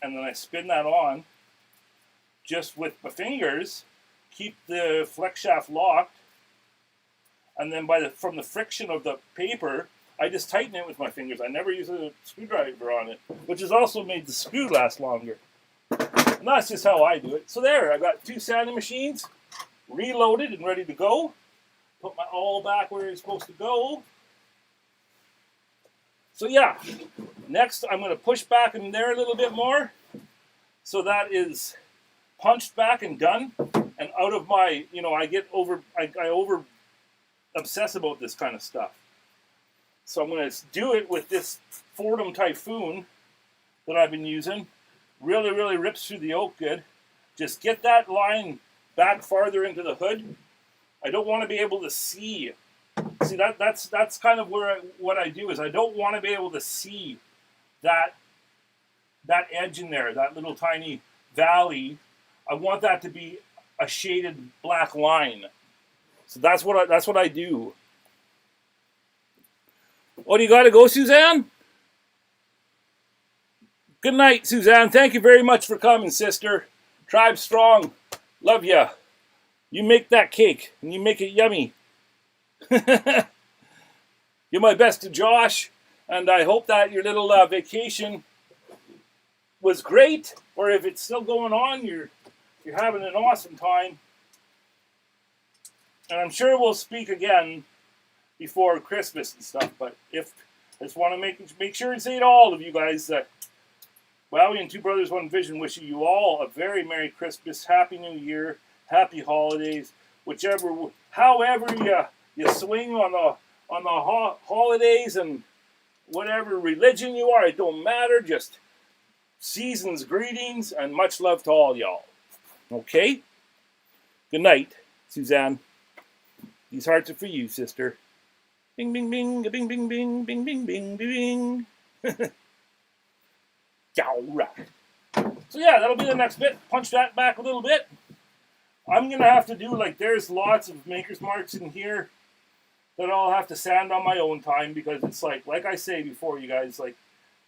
and then I spin that on just with my fingers, keep the flex shaft locked, and then from the friction of the paper, I just tighten it with my fingers. I never use a screwdriver on it, which has also made the screw last longer. And that's just how I do it. So there, I got 2 sanding machines, reloaded and ready to go. Put my awl back where it's supposed to go. So yeah, next I'm going to push back in there a little bit more. So that is punched back and done. And out of my, I over obsess about this kind of stuff. So I'm going to do it with this Fordham Typhoon that I've been using. Really, really rips through the oak good. Just get that line back farther into the hood. I don't want to be able to see. See, that's kind of what I do is I don't want to be able to see that edge in there, that little tiny valley. I want that to be a shaded black line. So that's what I do. Oh, do you got to go, Suzanne? Good night, Suzanne. Thank you very much for coming, sister. Tribe strong. Love ya. You make that cake, and you make it yummy. Give my best to Josh, and I hope that your little vacation was great, or if it's still going on, you're having an awesome time. And I'm sure we'll speak again before Christmas and stuff, but I just want to make sure and say to all of you guys that Wowie and Two Brothers One Vision wishing you all a very Merry Christmas, Happy New Year, Happy Holidays, however you swing on the holidays and whatever religion you are, it don't matter. Just season's greetings and much love to all y'all. Okay? Good night, Suzanne. These hearts are for you, sister. Bing, bing, bing, bing, bing, bing, bing, bing, bing, bing. All right. So yeah, that'll be the next bit. Punch that back a little bit. I'm going to have to do, there's lots of maker's marks in here that I'll have to sand on my own time because it's like I say before, you guys,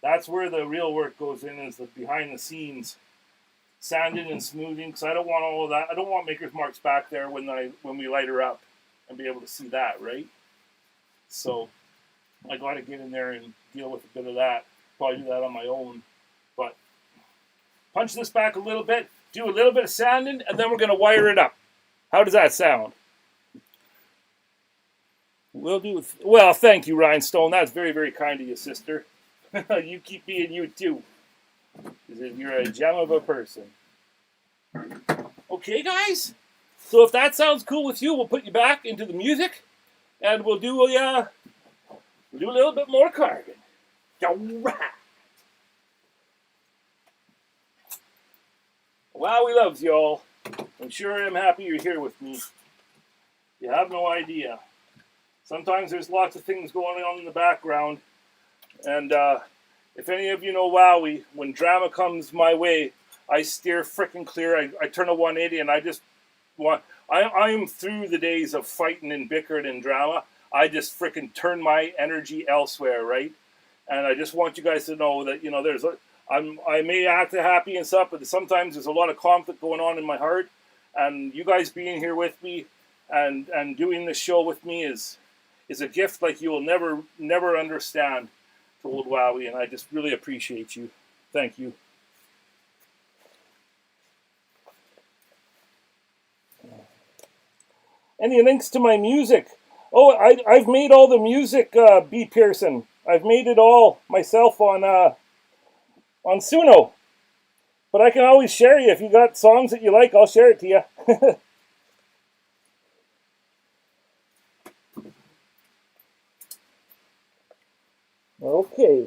that's where the real work goes in, is the behind the scenes sanding and smoothing, because I don't want all of that. I don't want maker's marks back there when we light her up and be able to see that, right? So I got to get in there and deal with a bit of that. Probably do that on my own. But punch this back a little bit, do a little bit of sanding, and then we're going to wire it up. How does that sound? We'll do it. Well, thank you, Rhinestone. That's very, very kind of you, sister. You keep being you, too. You're a gem of a person. Okay, guys? So if that sounds cool with you, we'll put you back into the music, and we'll do a little bit more carving. All right. Wowie loves y'all. I'm sure I'm happy you're here with me. You have no idea. Sometimes there's lots of things going on in the background. And if any of you know Wowie, when drama comes my way, I steer frickin' clear. I turn a 180 and I just want... I'm through the days of fighting and bickering and drama. I just frickin' turn my energy elsewhere, right? And I just want you guys to know that, I may act happy and stuff, but sometimes there's a lot of conflict going on in my heart. And you guys being here with me and doing this show with me is a gift like you will never understand to old Wowie. And I just really appreciate you. Thank you. Any links to my music? Oh, I've made all the music, B. Pearson. I've made it all myself on Suno. But I can always share you. If you got songs that you like, I'll share it to you. Okay.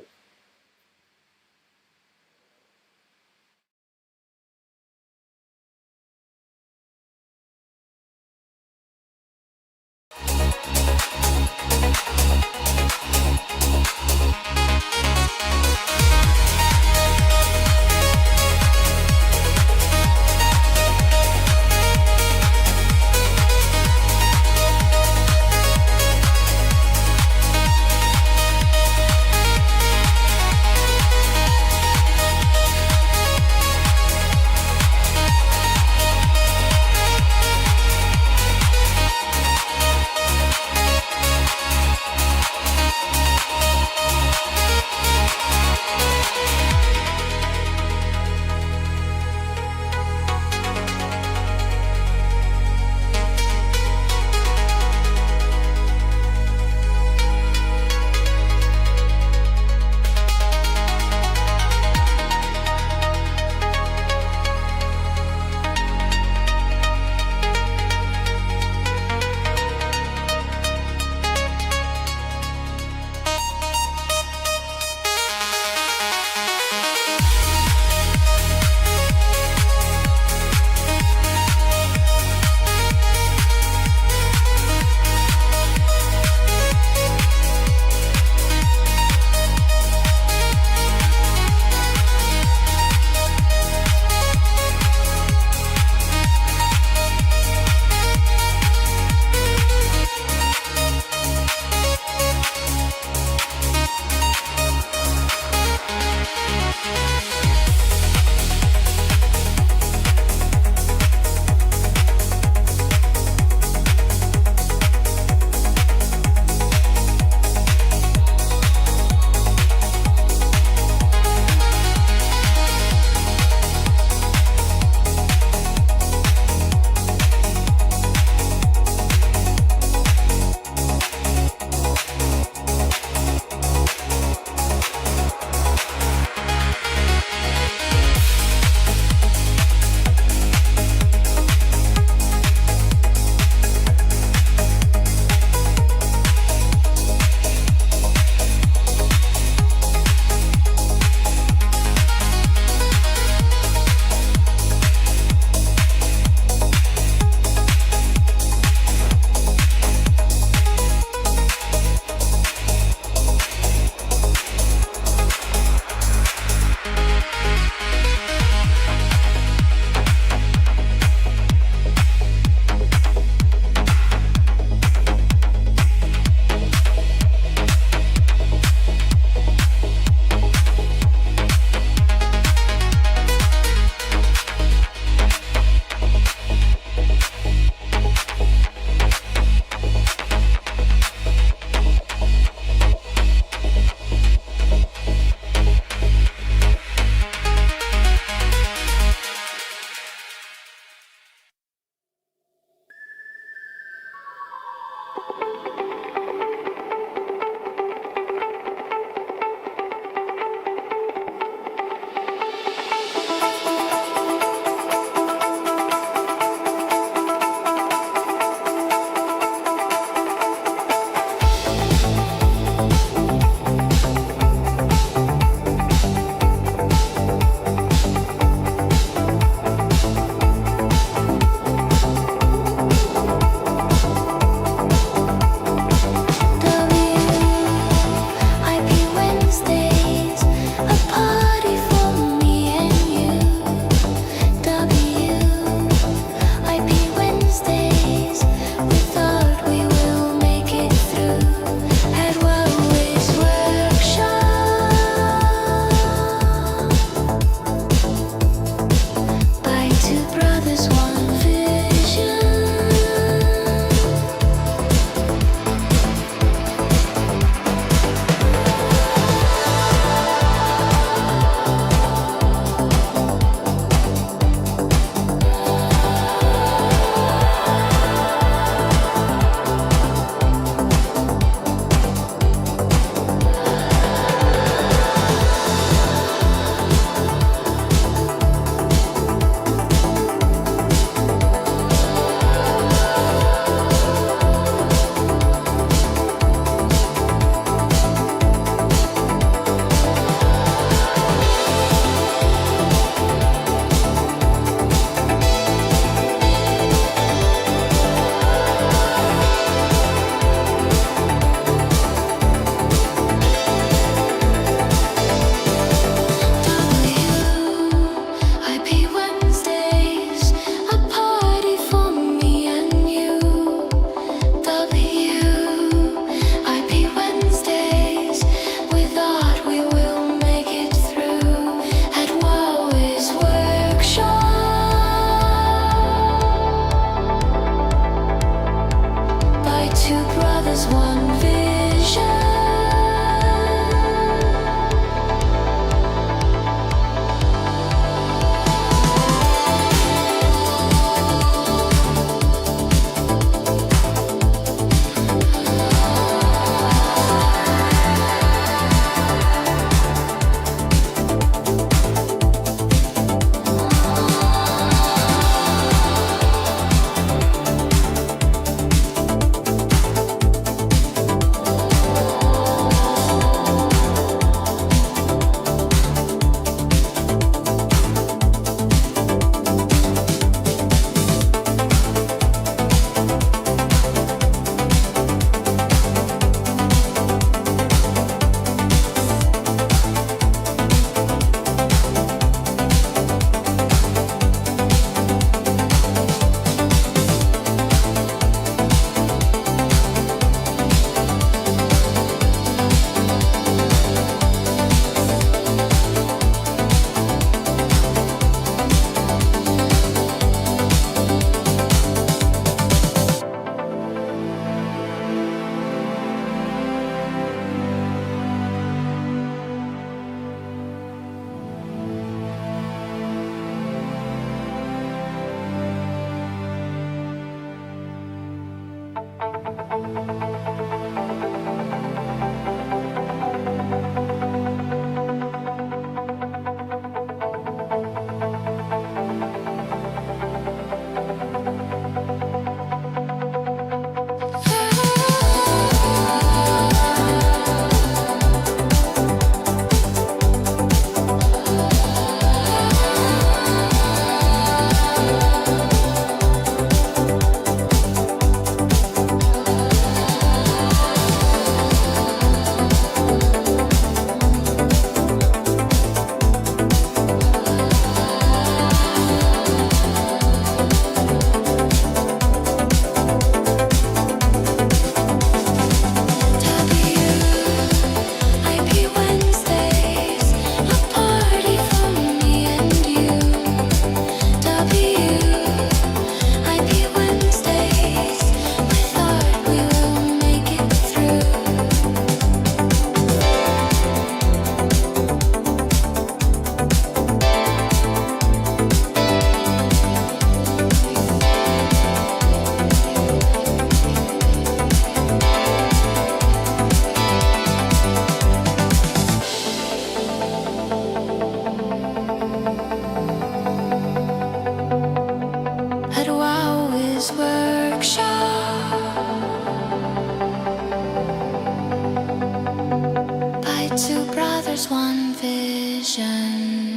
passion.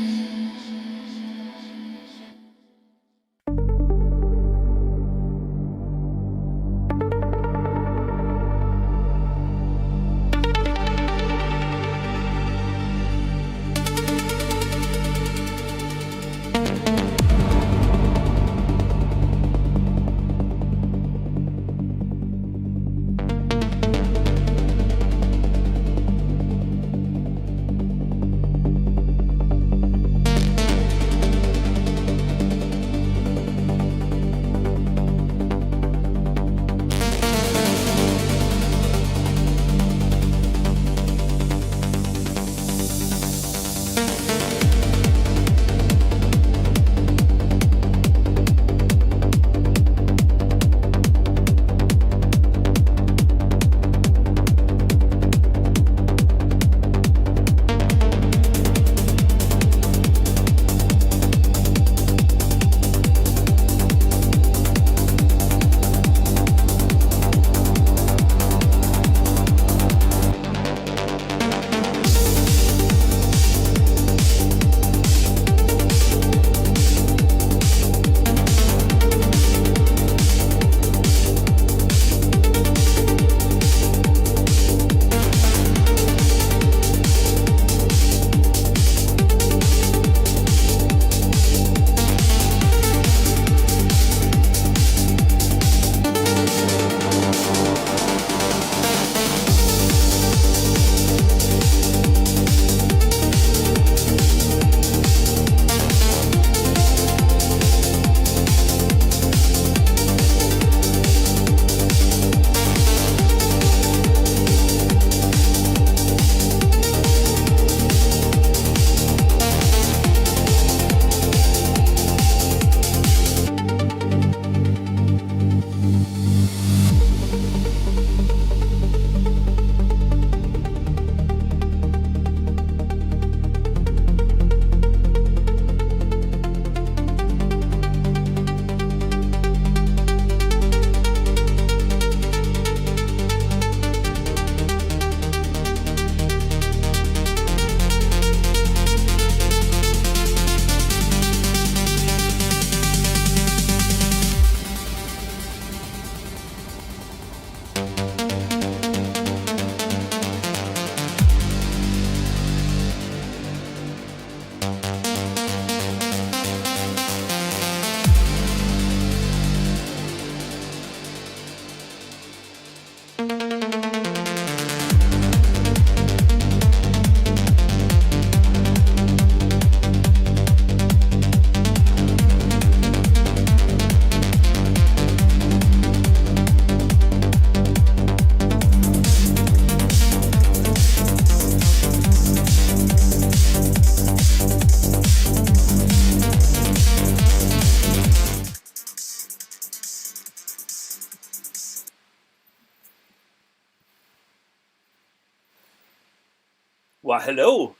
Well, hello.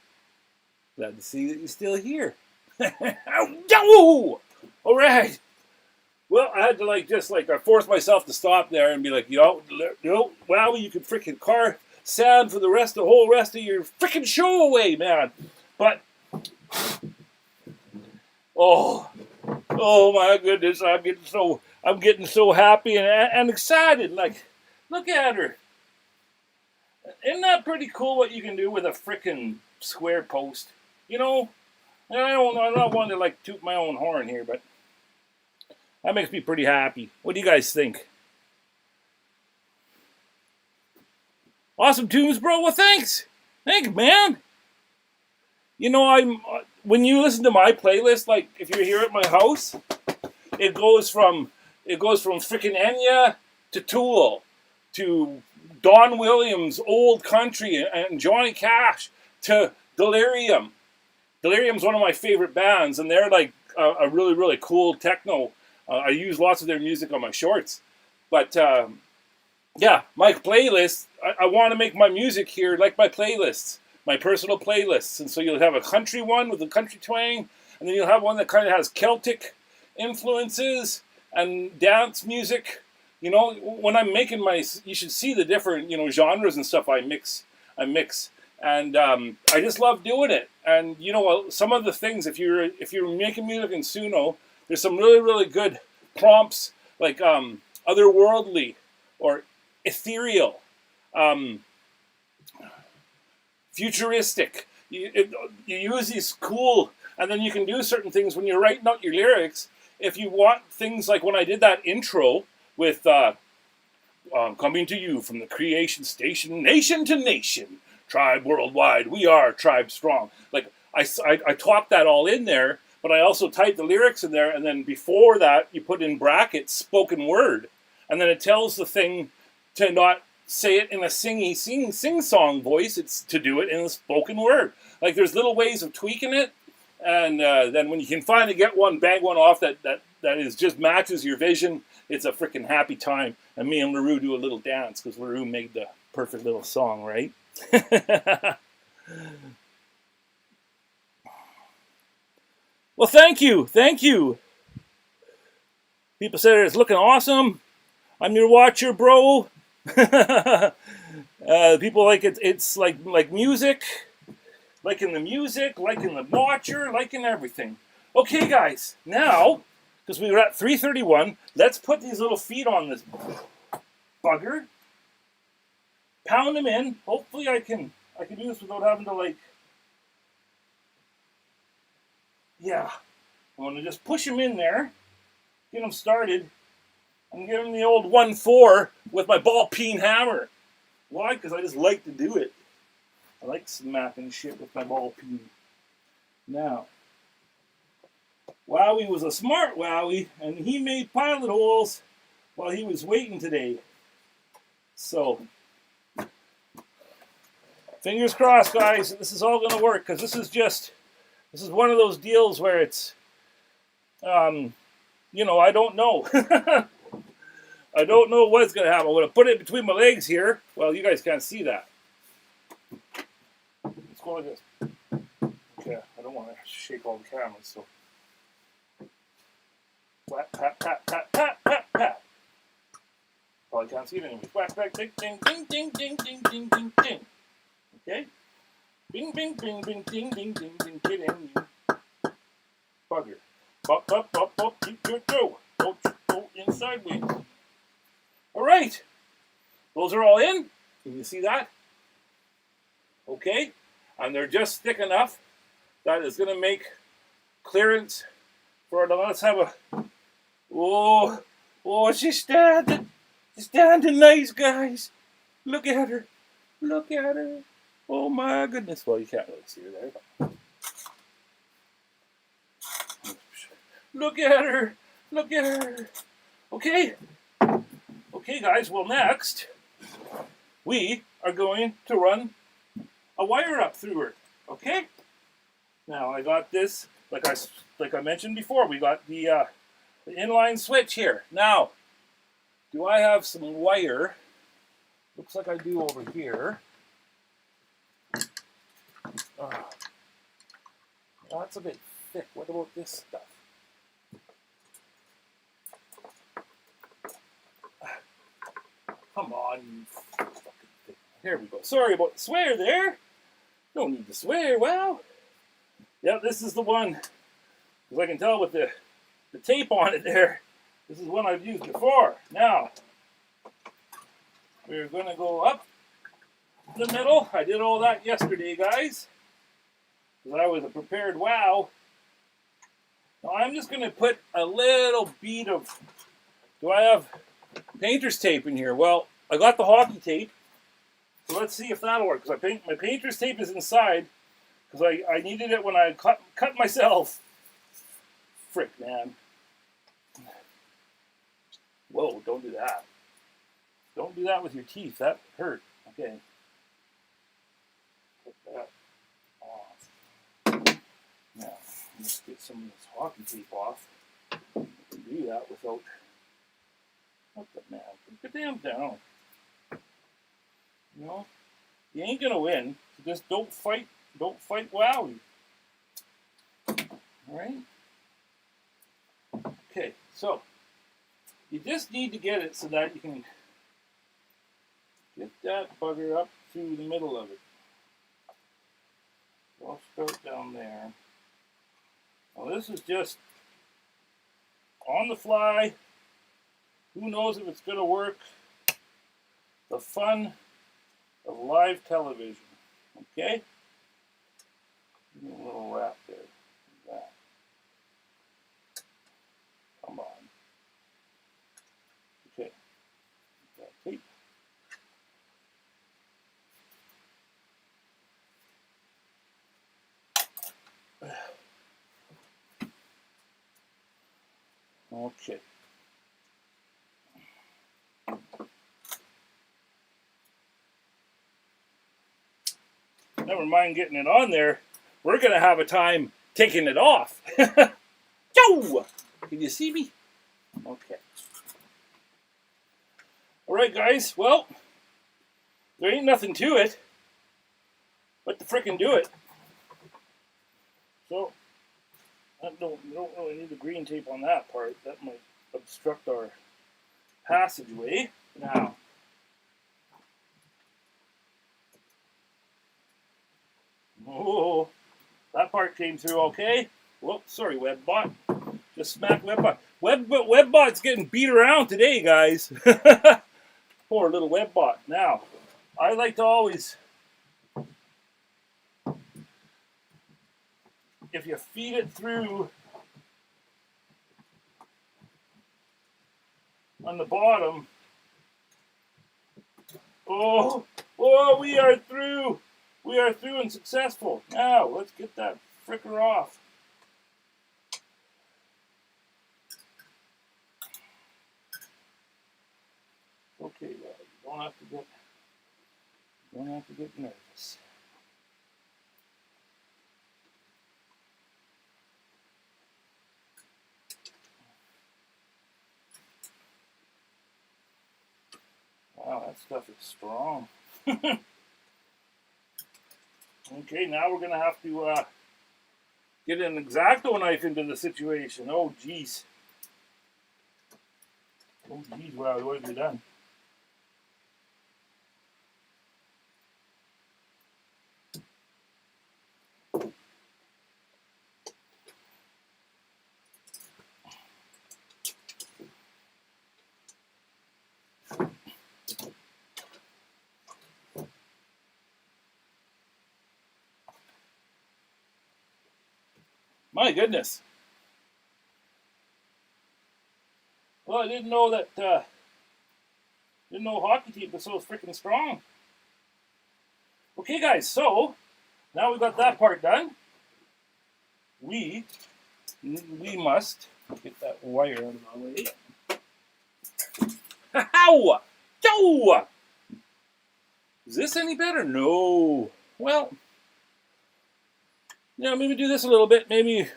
Glad to see that you're still here. Yo! All right. Well, I had to I forced myself to stop there and be like, wow, you can freaking carve sound for the whole rest of your freaking show away, man. But oh my goodness, I'm getting so happy and excited. Like, look at her. Isn't that pretty cool what you can do with a frickin' square post? You know, and I'm not one to like toot my own horn here, but that makes me pretty happy. What do you guys think? Awesome tunes, bro. Well, thanks. Thanks, man. You know, when you listen to my playlist, like if you're here at my house, it goes from frickin' Enya to Tool to Don Williams, Old Country, and Johnny Cash to Delirium. Delirium's one of my favorite bands, and they're like a really, really cool techno. I use lots of their music on my shorts. But, yeah, my playlist, I want to make my music here like my playlists, my personal playlists. And so you'll have a country one with a country twang, and then you'll have one that kind of has Celtic influences and dance music. You know, when I'm making you should see the different, genres and stuff I mix. And I just love doing it. And you know, some of the things, if you're making music in Suno, there's some really, really good prompts, like otherworldly or ethereal, futuristic. You use these cool, and then you can do certain things when you're writing out your lyrics. If you want things like when I did that intro with coming to you from the creation station, nation to nation, tribe worldwide, we are tribe strong. Like I talked that all in there, but I also typed the lyrics in there, and then before that you put in brackets spoken word, and then it tells the thing to not say it in a sing-song voice. It's to do it in a spoken word. Like there's little ways of tweaking it, and then when you can finally get one, bang one off that is just matches your vision, it's a freaking happy time. And me and LaRue do a little dance because LaRue made the perfect little song, right? Well, thank you. People said it's looking awesome. I'm your watcher, bro. People like it. It's like music, liking the music, liking the watcher, liking everything. Okay, guys. Now, because we were at 3:31, let's put these little feet on this bugger. Pound them in. Hopefully, I can do this without having to yeah. I'm gonna just push them in there, get them started. I'm giving the old 1-4 with my ball peen hammer. Why? Because I just like to do it. I like smacking shit with my ball peen. Now, Wowie was a smart Wowie, and he made pilot holes while he was waiting today. So, fingers crossed, guys, that this is all going to work, because this is one of those deals where it's, you know, I don't know. I don't know what's going to happen. I'm going to put it between my legs here. Well, you guys can't see that. Let's go like this. Okay, I don't want to shake all the cameras, so. Whack, pat, pat, pat, pat, pat, pat. Probably can't see it anyway. Whack, whack, ding, ding, ding, ding, ding, ding, ding, ding, ding. Okay? Bing, bing, bing, bing, ding, ding, ding, ding, get in, you bugger. Bop, bop, bop, bop, keep your toe. Don't you go inside me. All right. Those are all in. Can you see that? Okay. And they're just thick enough that it's going to make clearance for the, let's have a, oh, she's standing. She's standing nice, guys. Look at her. Look at her. Oh my goodness. Well, you can't really see her there. Look at her. Look at her. Okay. Okay, guys. Well, next, we are going to run a wire up through her. Okay? Now, I got this, like I mentioned before, we got the inline switch here. Now, do I have some wire? Looks like I do over here. That's a bit thick. What about this stuff? Come on, you fucking thing. Here we go. Sorry about the swear there. Don't need to swear. Wow. Yep, this is the one. As I can tell with the tape on it there, this is one I've used before. Now, we're going to go up the middle. I did all that yesterday, guys, because I was a prepared wow. Now, I'm just going to put a little bead of, do I have painter's tape in here? Well, I got the hockey tape, so let's see if that'll work. Because my painter's tape is inside, because I needed it when I cut myself. Frick, man. Whoa, don't do that. Don't do that with your teeth. That hurt. Okay. Put that off. Now, let's get some of this hockey tape off. You can do that without... What the man? Put the damn down. You know? You ain't gonna win. So just don't fight Wowie. Alright? Okay, so you just need to get it so that you can get that bugger up through the middle of it. I'll start down there. Now this is just on the fly. Who knows if it's going to work? The fun of live television. Okay? Give me a little wrap there. Like that. Come on. Okay. Got tape. Okay. Never mind getting it on there. We're going to have a time taking it off. Joe! Can you see me? Okay. All right, guys. Well, there ain't nothing to it but to frickin' do it. So, we don't really need the green tape on that part. That might obstruct our passageway. Now, oh, that part came through okay. Whoops, sorry, WebBot. Just smack WebBot. WebBot's getting beat around today, guys. Poor little WebBot. Now, I like to always, if you feed it through on the bottom, oh, we are through. We are through and successful. Now, let's get that fricker off. Okay, you don't have to get nervous. Wow, that stuff is strong. Okay, now we're going to have to get an X-Acto knife into the situation. Oh, geez. Oh, geez, wow, what have you done? My goodness. Well, I didn't know that, didn't know hockey tape was so freaking strong. Okay, guys, so now we've got that part done. We must get that wire out of the way. How? Joe! Is this any better? No. Well, yeah, maybe do this a little bit, maybe,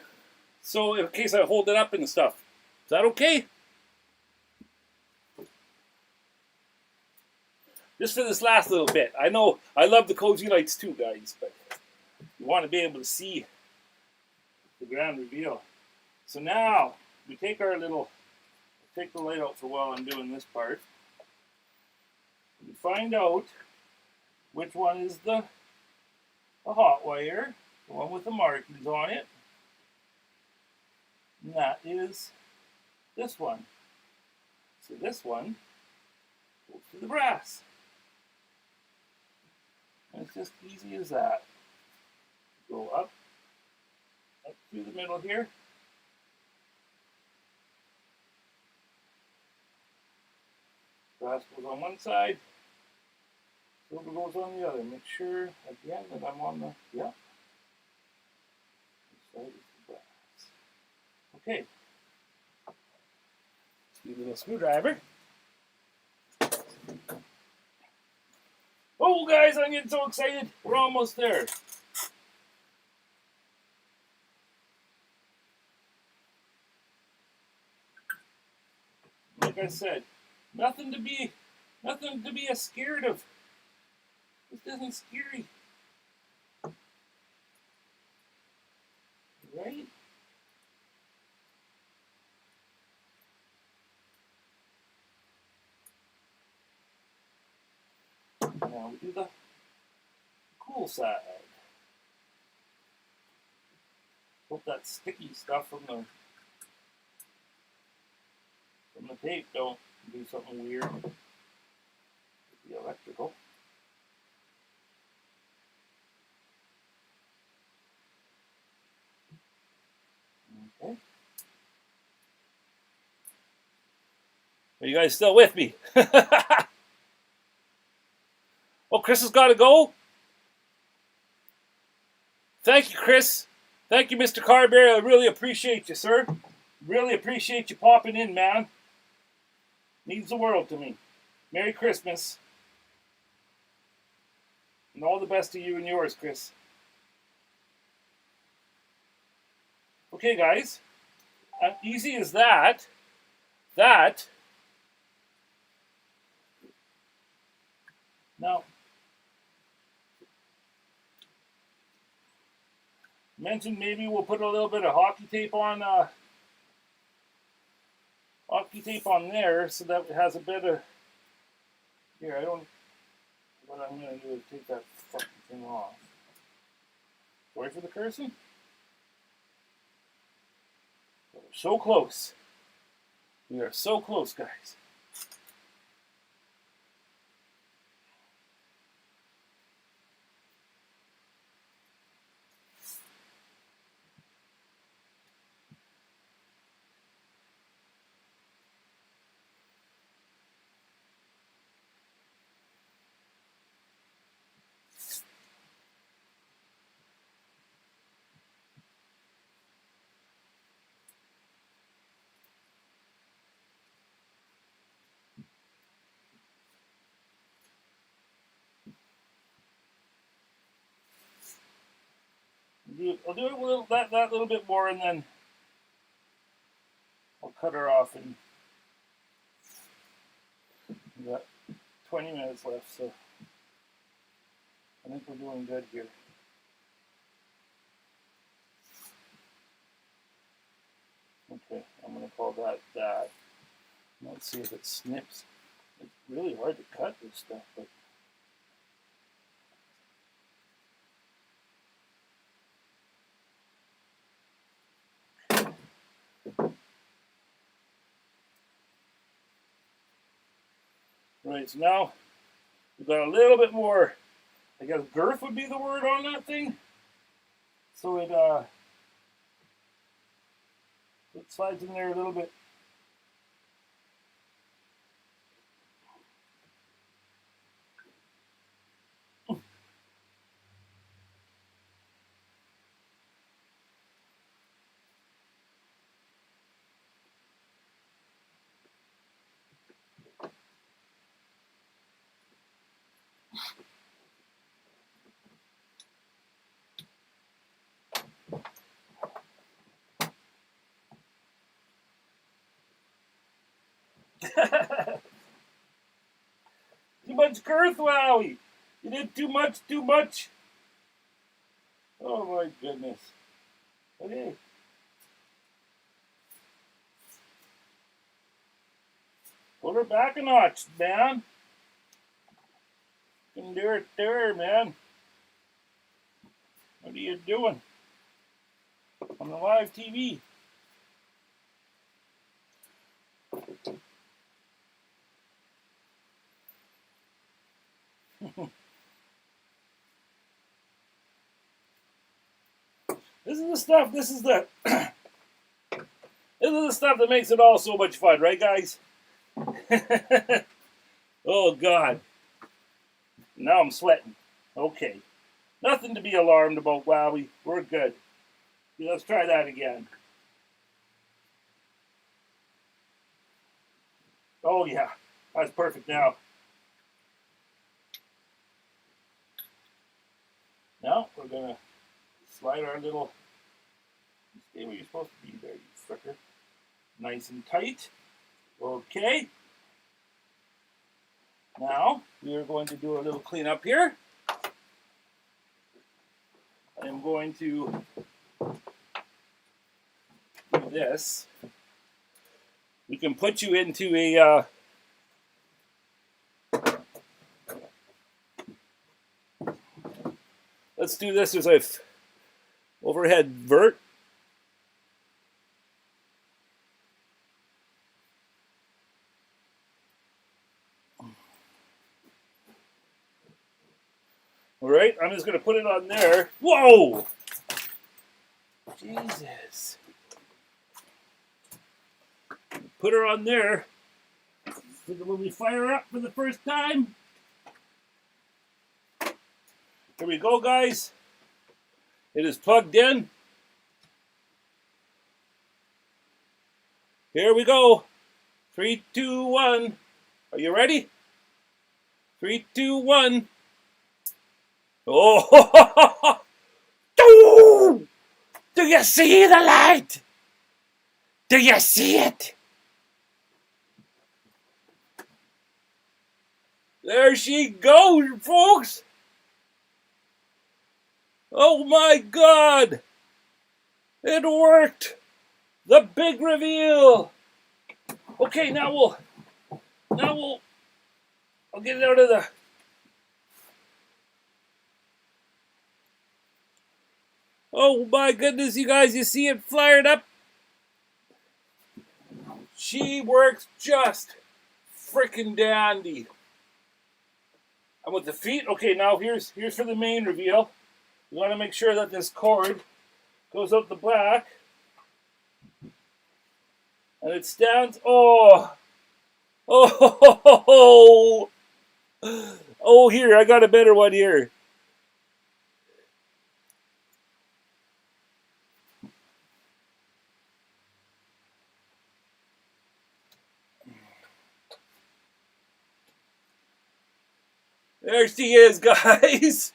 so in case I hold it up and stuff. Is that okay? Just for this last little bit. I know I love the cozy lights too, guys, but you want to be able to see the grand reveal. So now we take our little, take the light out for while I'm doing this part. We find out which one is the hot wire. The one with the markings on it. And that is this one. So this one goes to the brass. And it's just easy as that. Go up through the middle here. Brass goes on one side. Silver goes on the other. Make sure again that I'm on the, yeah. Okay. Let's a little screwdriver. Oh, guys, I'm getting so excited. We're almost there. Like I said, nothing to be scared of. This isn't scary. Right? Now we do the cool side. Hope that sticky stuff from the tape don't do something weird with the electrical. Okay. Are you guys still with me? Oh, Chris has got to go? Thank you, Chris. Thank you, Mr. Carbide. I really appreciate you, sir. Really appreciate you popping in, man. Means the world to me. Merry Christmas. And all the best to you and yours, Chris. Okay, guys. Easy as that. Now, mentioned maybe we'll put a little bit of hockey tape on there so that it has a bit of. Here, what I'm going to do is take that fucking thing off. Sorry for the cursing. But we're so close. We are so close, guys. I'll do it that little bit more, and then I'll cut her off. And we got 20 minutes left, so I think we're doing good here. Okay, I'm going to call that. Let's see if it snips. It's really hard to cut this stuff, but right, so now we've got a little bit more, I guess girth would be the word on that thing. So it slides in there a little bit. Too much girth, Wowie. You did too much. Oh my goodness. Okay. Pull her back a notch, man. You can do it there, man. What are you doing? On the live TV. This is the stuff, this is the stuff that makes it all so much fun, right, guys? Oh, God. Now I'm sweating. Okay. Nothing to be alarmed about, Wowie. We're good. Let's try that again. Oh, yeah. That's perfect now. Now we're going to slide our little, stay where you're supposed to be there, you fricker. Nice and tight. Okay. Now we are going to do a little cleanup here. I am going to do this. We can put you into a let's do this as a overhead vert All right, I'm just going to put it on there. Whoa! Jesus. Put her on there. When we fire her up for the first time. Here we go, guys. It is plugged in. Here we go. 3, 2, 1. Are you ready? 3, 2, 1. Oh! Do you see the light? Do you see it? There she goes, folks. Oh my God. It worked. The big reveal. Okay, I'll get it out of the... Oh my goodness, you guys, you see it flared up? She works just freaking dandy. And with the feet, okay, now here's for the main reveal. We want to make sure that this cord goes out the back. And it stands, oh, here, I got a better one here. There she is, guys.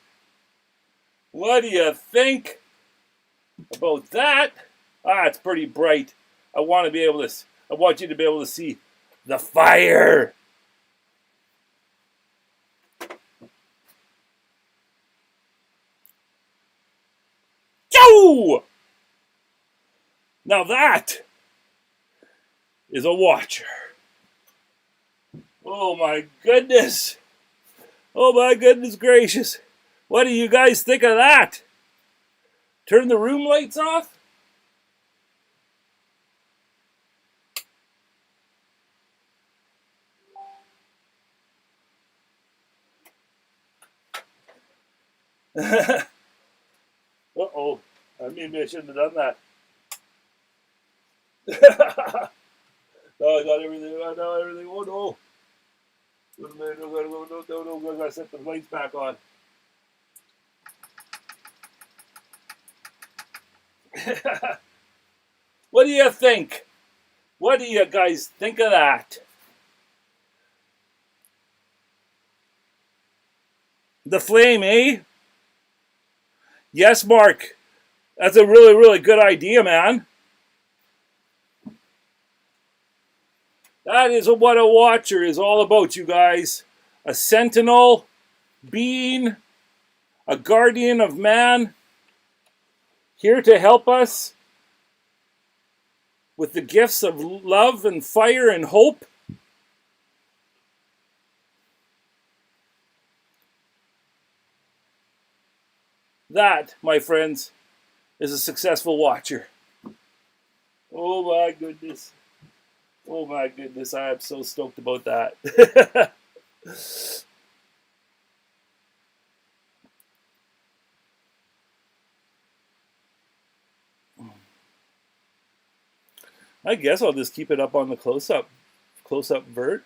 What do you think about that? Ah, it's pretty bright. I want you to be able to see the fire. Yo! Now that is a watcher. Oh my goodness. Oh my goodness gracious. What do you guys think of that? Turn the room lights off? Uh-oh. Maybe I shouldn't have done that. Oh, I got everything. I know everything. Oh no. No, I gotta set the lights back on. What do you think? What do you guys think of that? The flame, eh? Yes, Mark. That's a really, really good idea, man. That is what a watcher is all about, you guys. A sentinel being, a guardian of man, here to help us with the gifts of love and fire and hope. That, my friends, is a successful watcher. Oh my goodness. Oh my goodness, I am so stoked about that. I guess I'll just keep it up on the close-up vert.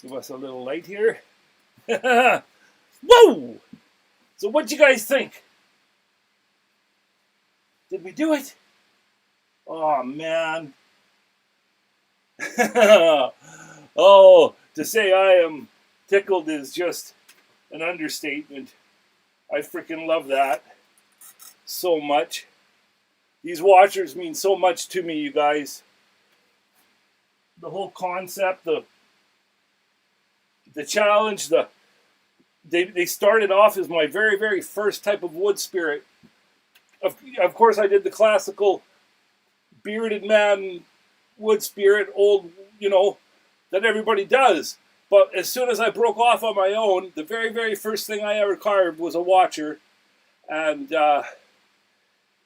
Give us a little light here. Whoa! So what you guys think? Did we do it? Oh, man. Oh, to say I am tickled is just an understatement. I freaking love that so much. These watchers mean so much to me, you guys. The whole concept, the challenge, they started off as my very, very first type of wood spirit. Of course, I did the classical bearded man wood spirit, old, that everybody does. But as soon as I broke off on my own, the very, very first thing I ever carved was a watcher. And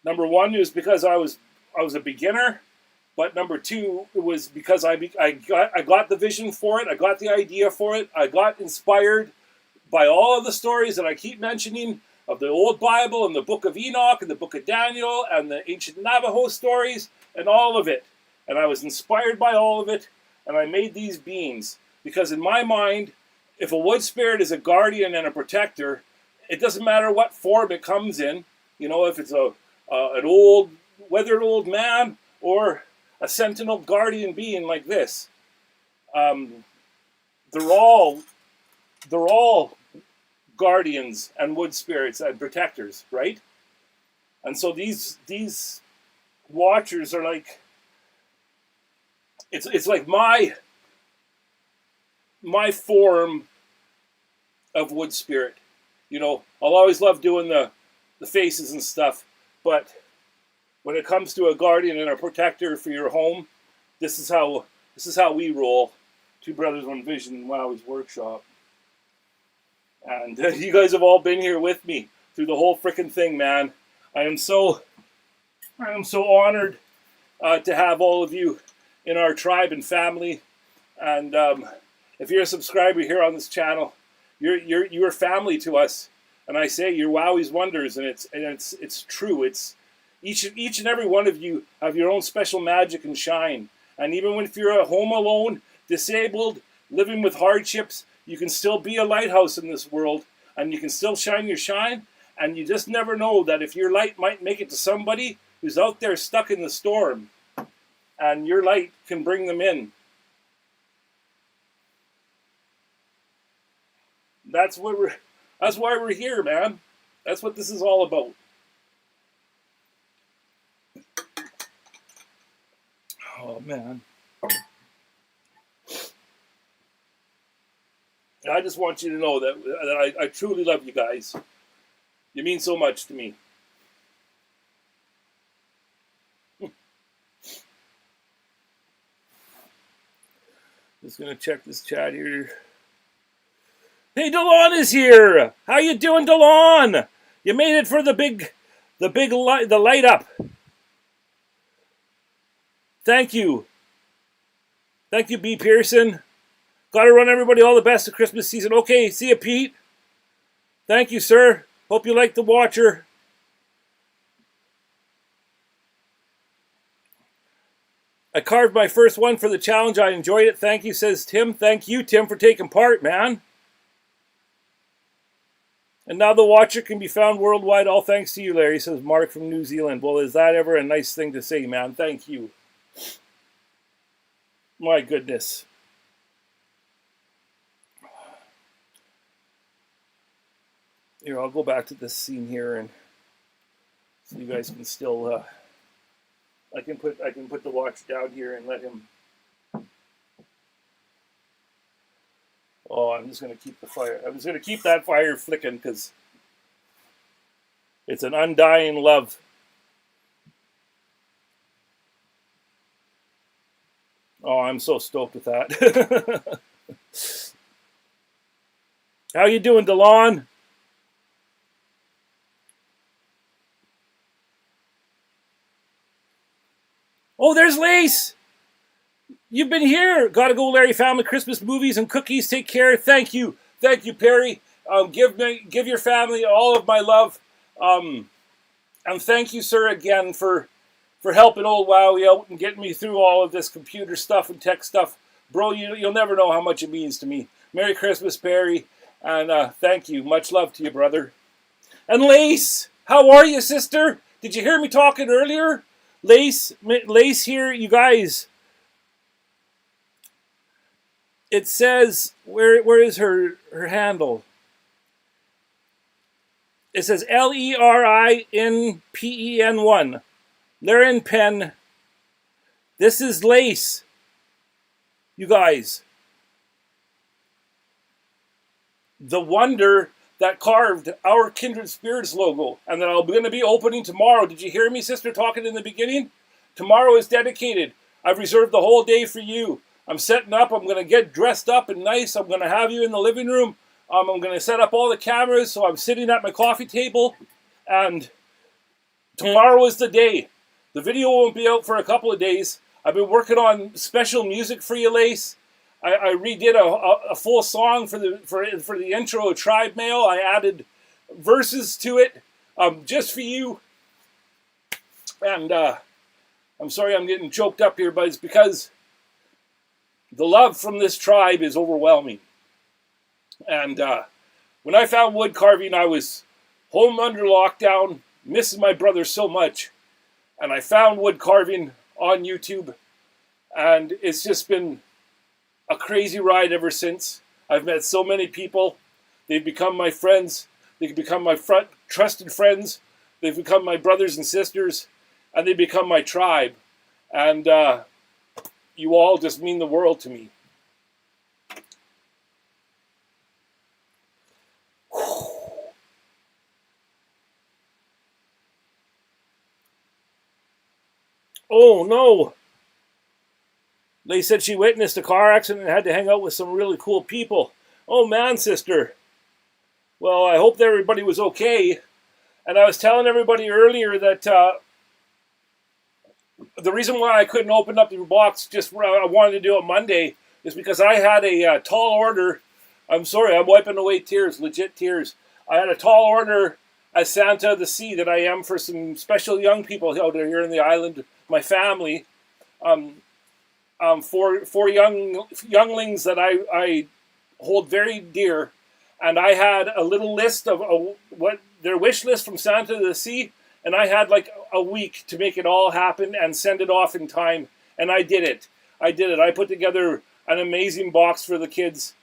number one is because I was a beginner, But number two, it was because I got the vision for it. I got the idea for it. I got inspired by all of the stories that I keep mentioning of the old Bible and the book of Enoch and the book of Daniel and the ancient Navajo stories and all of it. And I was inspired by all of it, and I made these beans. Because in my mind, if a wood spirit is a guardian and a protector, it doesn't matter what form it comes in. You know, if it's an old, weathered old man or a sentinel guardian being like this. They're all guardians and wood spirits and protectors, right? And so these Watcher'z are like, it's like my form of wood spirit. You know, I'll always love doing the faces and stuff, but when it comes to a guardian and a protector for your home, this is how we roll. Two brothers, one vision in Wowwy'z workshop. And you guys have all been here with me through the whole frickin' thing, man. I am so honored to have all of you in our tribe and family. And if you're a subscriber here on this channel, you're family to us. And I say you're Wowwy'z wonders, and it's true. It's each and every one of you have your own special magic and shine. And even if you're at home alone, disabled, living with hardships, you can still be a lighthouse in this world, and you can still shine your shine. And you just never know that if your light might make it to somebody who's out there stuck in the storm, and your light can bring them in. That's why we're here, man. That's what this is all about. Oh, man. I just want you to know that I truly love you guys. You mean so much to me. Just gonna check this chat here. Hey, DeLon is here. How you doing, DeLon? You made it for the light up. Thank you. Thank you, B. Pearson. Got to run everybody all the best of Christmas season. Okay, see you, Pete. Thank you, sir. Hope you like the Watcher. I carved my first one for the challenge. I enjoyed it. Thank you, says Tim. Thank you, Tim, for taking part, man. And now the Watcher can be found worldwide. All thanks to you, Larry, says Mark from New Zealand. Well, is that ever a nice thing to say, man? Thank you. My goodness. Here, I'll go back to this scene here, and so you guys can still. I can put the watch down here and let him. Oh, I'm just gonna keep the fire. I'm just gonna keep that fire flicking because it's an undying love. Oh, I'm so stoked with that. How you doing, DeLon? Oh, there's Lace. You've been here. Gotta go, Larry. Family, Christmas movies and cookies. Take care. Thank you, Perry. Give your family all of my love. And thank you, sir, again for helping old Wowie out and getting me through all of this computer stuff and tech stuff, bro. You'll never know how much it means to me. Merry Christmas, Perry, and thank you. Much love to you, brother. And Lace, how are you, sister? Did you hear me talking earlier? Lace here, you guys. It says, where is her handle? It says LERINPEN1. Laren Pen. This is Lace. You guys. The wonder that carved our Kindred Spirits logo, and that I'm going to be opening tomorrow. Did you hear me, sister, talking in the beginning? Tomorrow is dedicated. I've reserved the whole day for you. I'm setting up. I'm going to get dressed up and nice. I'm going to have you in the living room. I'm going to set up all the cameras, so I'm sitting at my coffee table, and tomorrow is the day. The video won't be out for a couple of days. I've been working on special music for you, Lace. I redid a full song for the intro of Tribe Mail. I added verses to it just for you. And I'm sorry I'm getting choked up here, but it's because the love from this tribe is overwhelming. And when I found wood carving, I was home under lockdown, missing my brother so much. And I found wood carving on YouTube. And it's just been a crazy ride ever since. I've met so many people. They've become my friends. They've become my trusted friends. They've become my brothers and sisters. And they become my tribe. And you all just mean the world to me. Oh no! They said she witnessed a car accident and had to hang out with some really cool people. Oh man, sister. Well, I hope that everybody was okay. And I was telling everybody earlier that the reason why I couldn't open up your box just where I wanted to do it Monday is because I had a tall order. I'm sorry, I'm wiping away tears, legit tears. I had a tall order as Santa of the Sea that I am for some special young people out here in the island, my family. For younglings that I hold very dear, and I had a little list of what their wish list from Santa of the Sea, and I had like a week to make it all happen and send it off in time, and I did it. I put together an amazing box for the kids.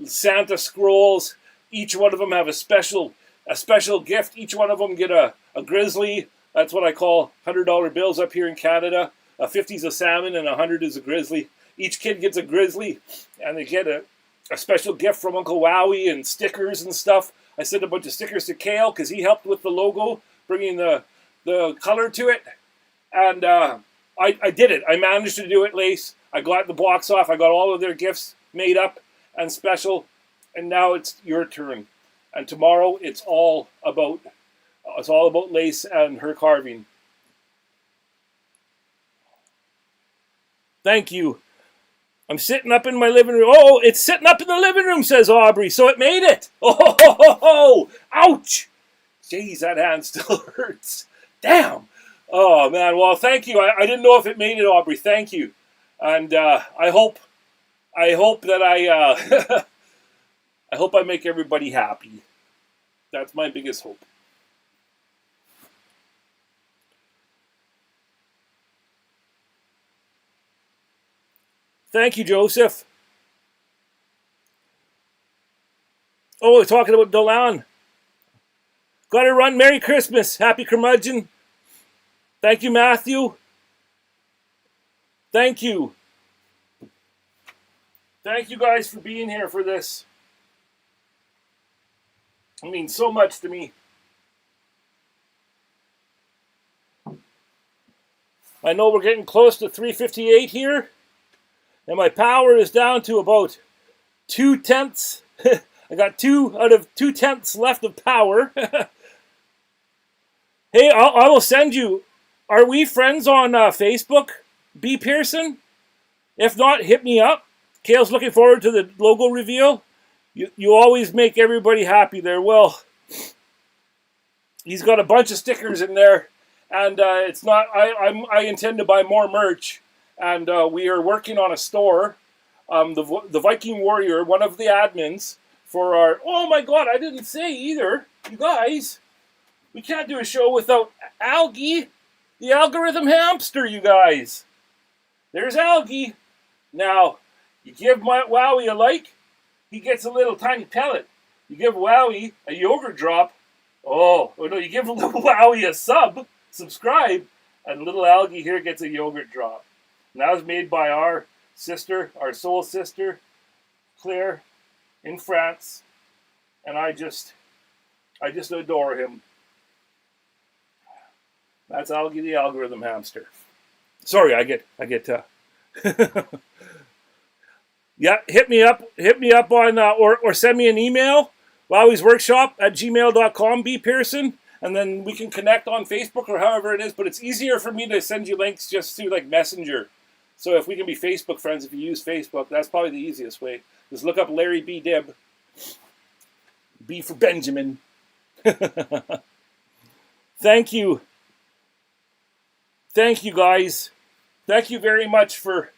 Santa scrolls. Each one of them have a special gift. Each one of them get a grizzly. That's what I call $100 bills up here in Canada. A 50 is a salmon and 100 is a grizzly. Each kid gets a grizzly, and they get a special gift from Uncle Wowwy and stickers and stuff. I sent a bunch of stickers to Kale because he helped with the logo, bringing the color to it. And I did it. I managed to do it, Lace. I got the box off. I got all of their gifts made up and special. And now it's your turn. And tomorrow it's all about Lace and her carving. Thank you. I'm sitting up in my living room. Oh, it's sitting up in the living room, says Aubrey. So it made it. Oh, ouch. Jeez, that hand still hurts. Damn. Oh, man. Well, thank you. I didn't know if it made it, Aubrey. Thank you. And I hope that I hope I make everybody happy. That's my biggest hope. Thank you, Joseph. Oh, we're talking about Dolan. Gotta run. Merry Christmas. Happy curmudgeon. Thank you, Matthew. Thank you. Thank you guys for being here for this. It means so much to me. I know we're getting close to 358 here. And my power is down to about 2/10. I got 2 out of 2/10 left of power. Hey, I will send you. Are we friends on Facebook, B. Pearson? If not, hit me up. Kale's looking forward to the logo reveal. You always make everybody happy there. Well, he's got a bunch of stickers in there, and it's not. I intend to buy more merch. And we are working on a store. The Viking Warrior, one of the admins for our... Oh my God, I didn't say either. You guys, we can't do a show without Algie, the algorithm hamster, you guys. There's Algie. Now, you give my Wowwy a like, he gets a little tiny pellet. You give Wowwy a yogurt drop. Oh no, you give little Wowwy a subscribe, and little Algie here gets a yogurt drop. And that was made by our sister, our soul sister, Claire, in France. And I just adore him. That's Algie the algorithm hamster. Sorry, I get yeah, hit me up on or send me an email, Wowwy'z Workshop at gmail.com, B. Pearson, and then we can connect on Facebook or however it is. But it's easier for me to send you links just through like Messenger. So if we can be Facebook friends, if you use Facebook, that's probably the easiest way. Just look up Larry B. Dibb. B for Benjamin. Thank you. Thank you, guys. Thank you very much for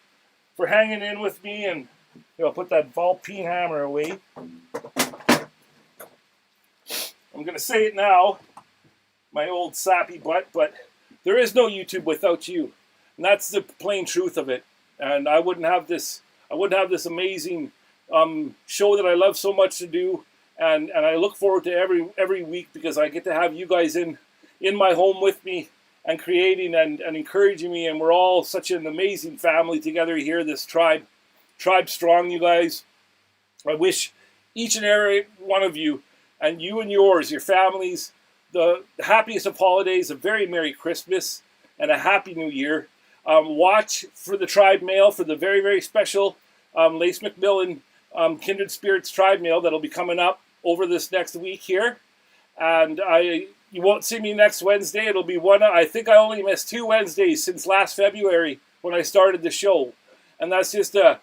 hanging in with me, and I'll put that ball peen hammer away. I'm going to say it now, my old sappy butt, but there is no YouTube without you. And that's the plain truth of it. And I wouldn't have this amazing show that I love so much to do. And I look forward to every week, because I get to have you guys in my home with me and creating and encouraging me. And we're all such an amazing family together here, this tribe strong, you guys. I wish each and every one of you and yours, your families, the happiest of holidays, a very Merry Christmas, and a Happy New Year. Watch for the Tribe Mail, for the very, very special Lace McMillan Kindred Spirits Tribe Mail that'll be coming up over this next week here. And you won't see me next Wednesday. It'll be I think I only missed 2 Wednesdays since last February when I started the show. And that's just a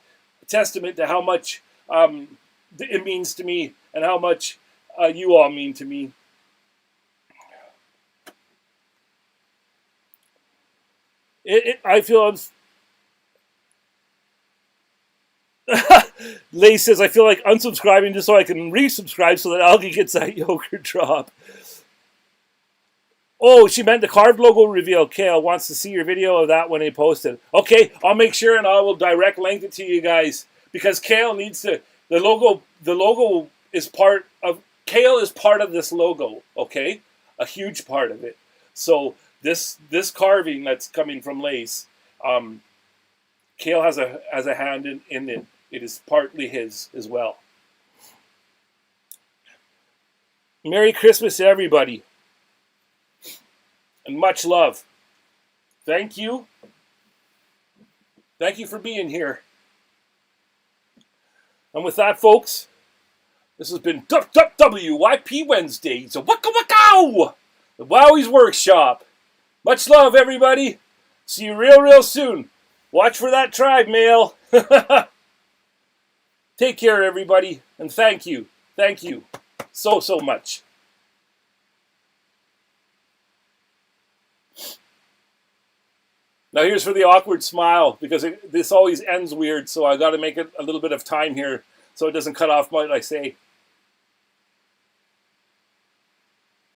testament to how much it means to me and how much you all mean to me. I feel Lay says, I feel like unsubscribing just so I can resubscribe so that Algie gets that yogurt drop. Oh, she meant the carved logo reveal. Kale wants to see your video of that when he posted. Okay, I'll make sure and I will direct link it to you guys, because Kale needs to. The logo is part of. Kale is part of this logo. Okay, a huge part of it. So this carving that's coming from Lace, Kale has a hand in it. It is partly his as well. Merry Christmas to everybody. And much love. Thank you. Thank you for being here. And with that, folks, this has been WIP Wednesdays. Waka waka! The Wowwy'z Workshop. Much love, everybody. See you real soon. Watch for that tribe mail. Take care, everybody. And thank you. Thank you so much. Now here's for the awkward smile, because this always ends weird, so I got to make it a little bit of time here so it doesn't cut off what I say.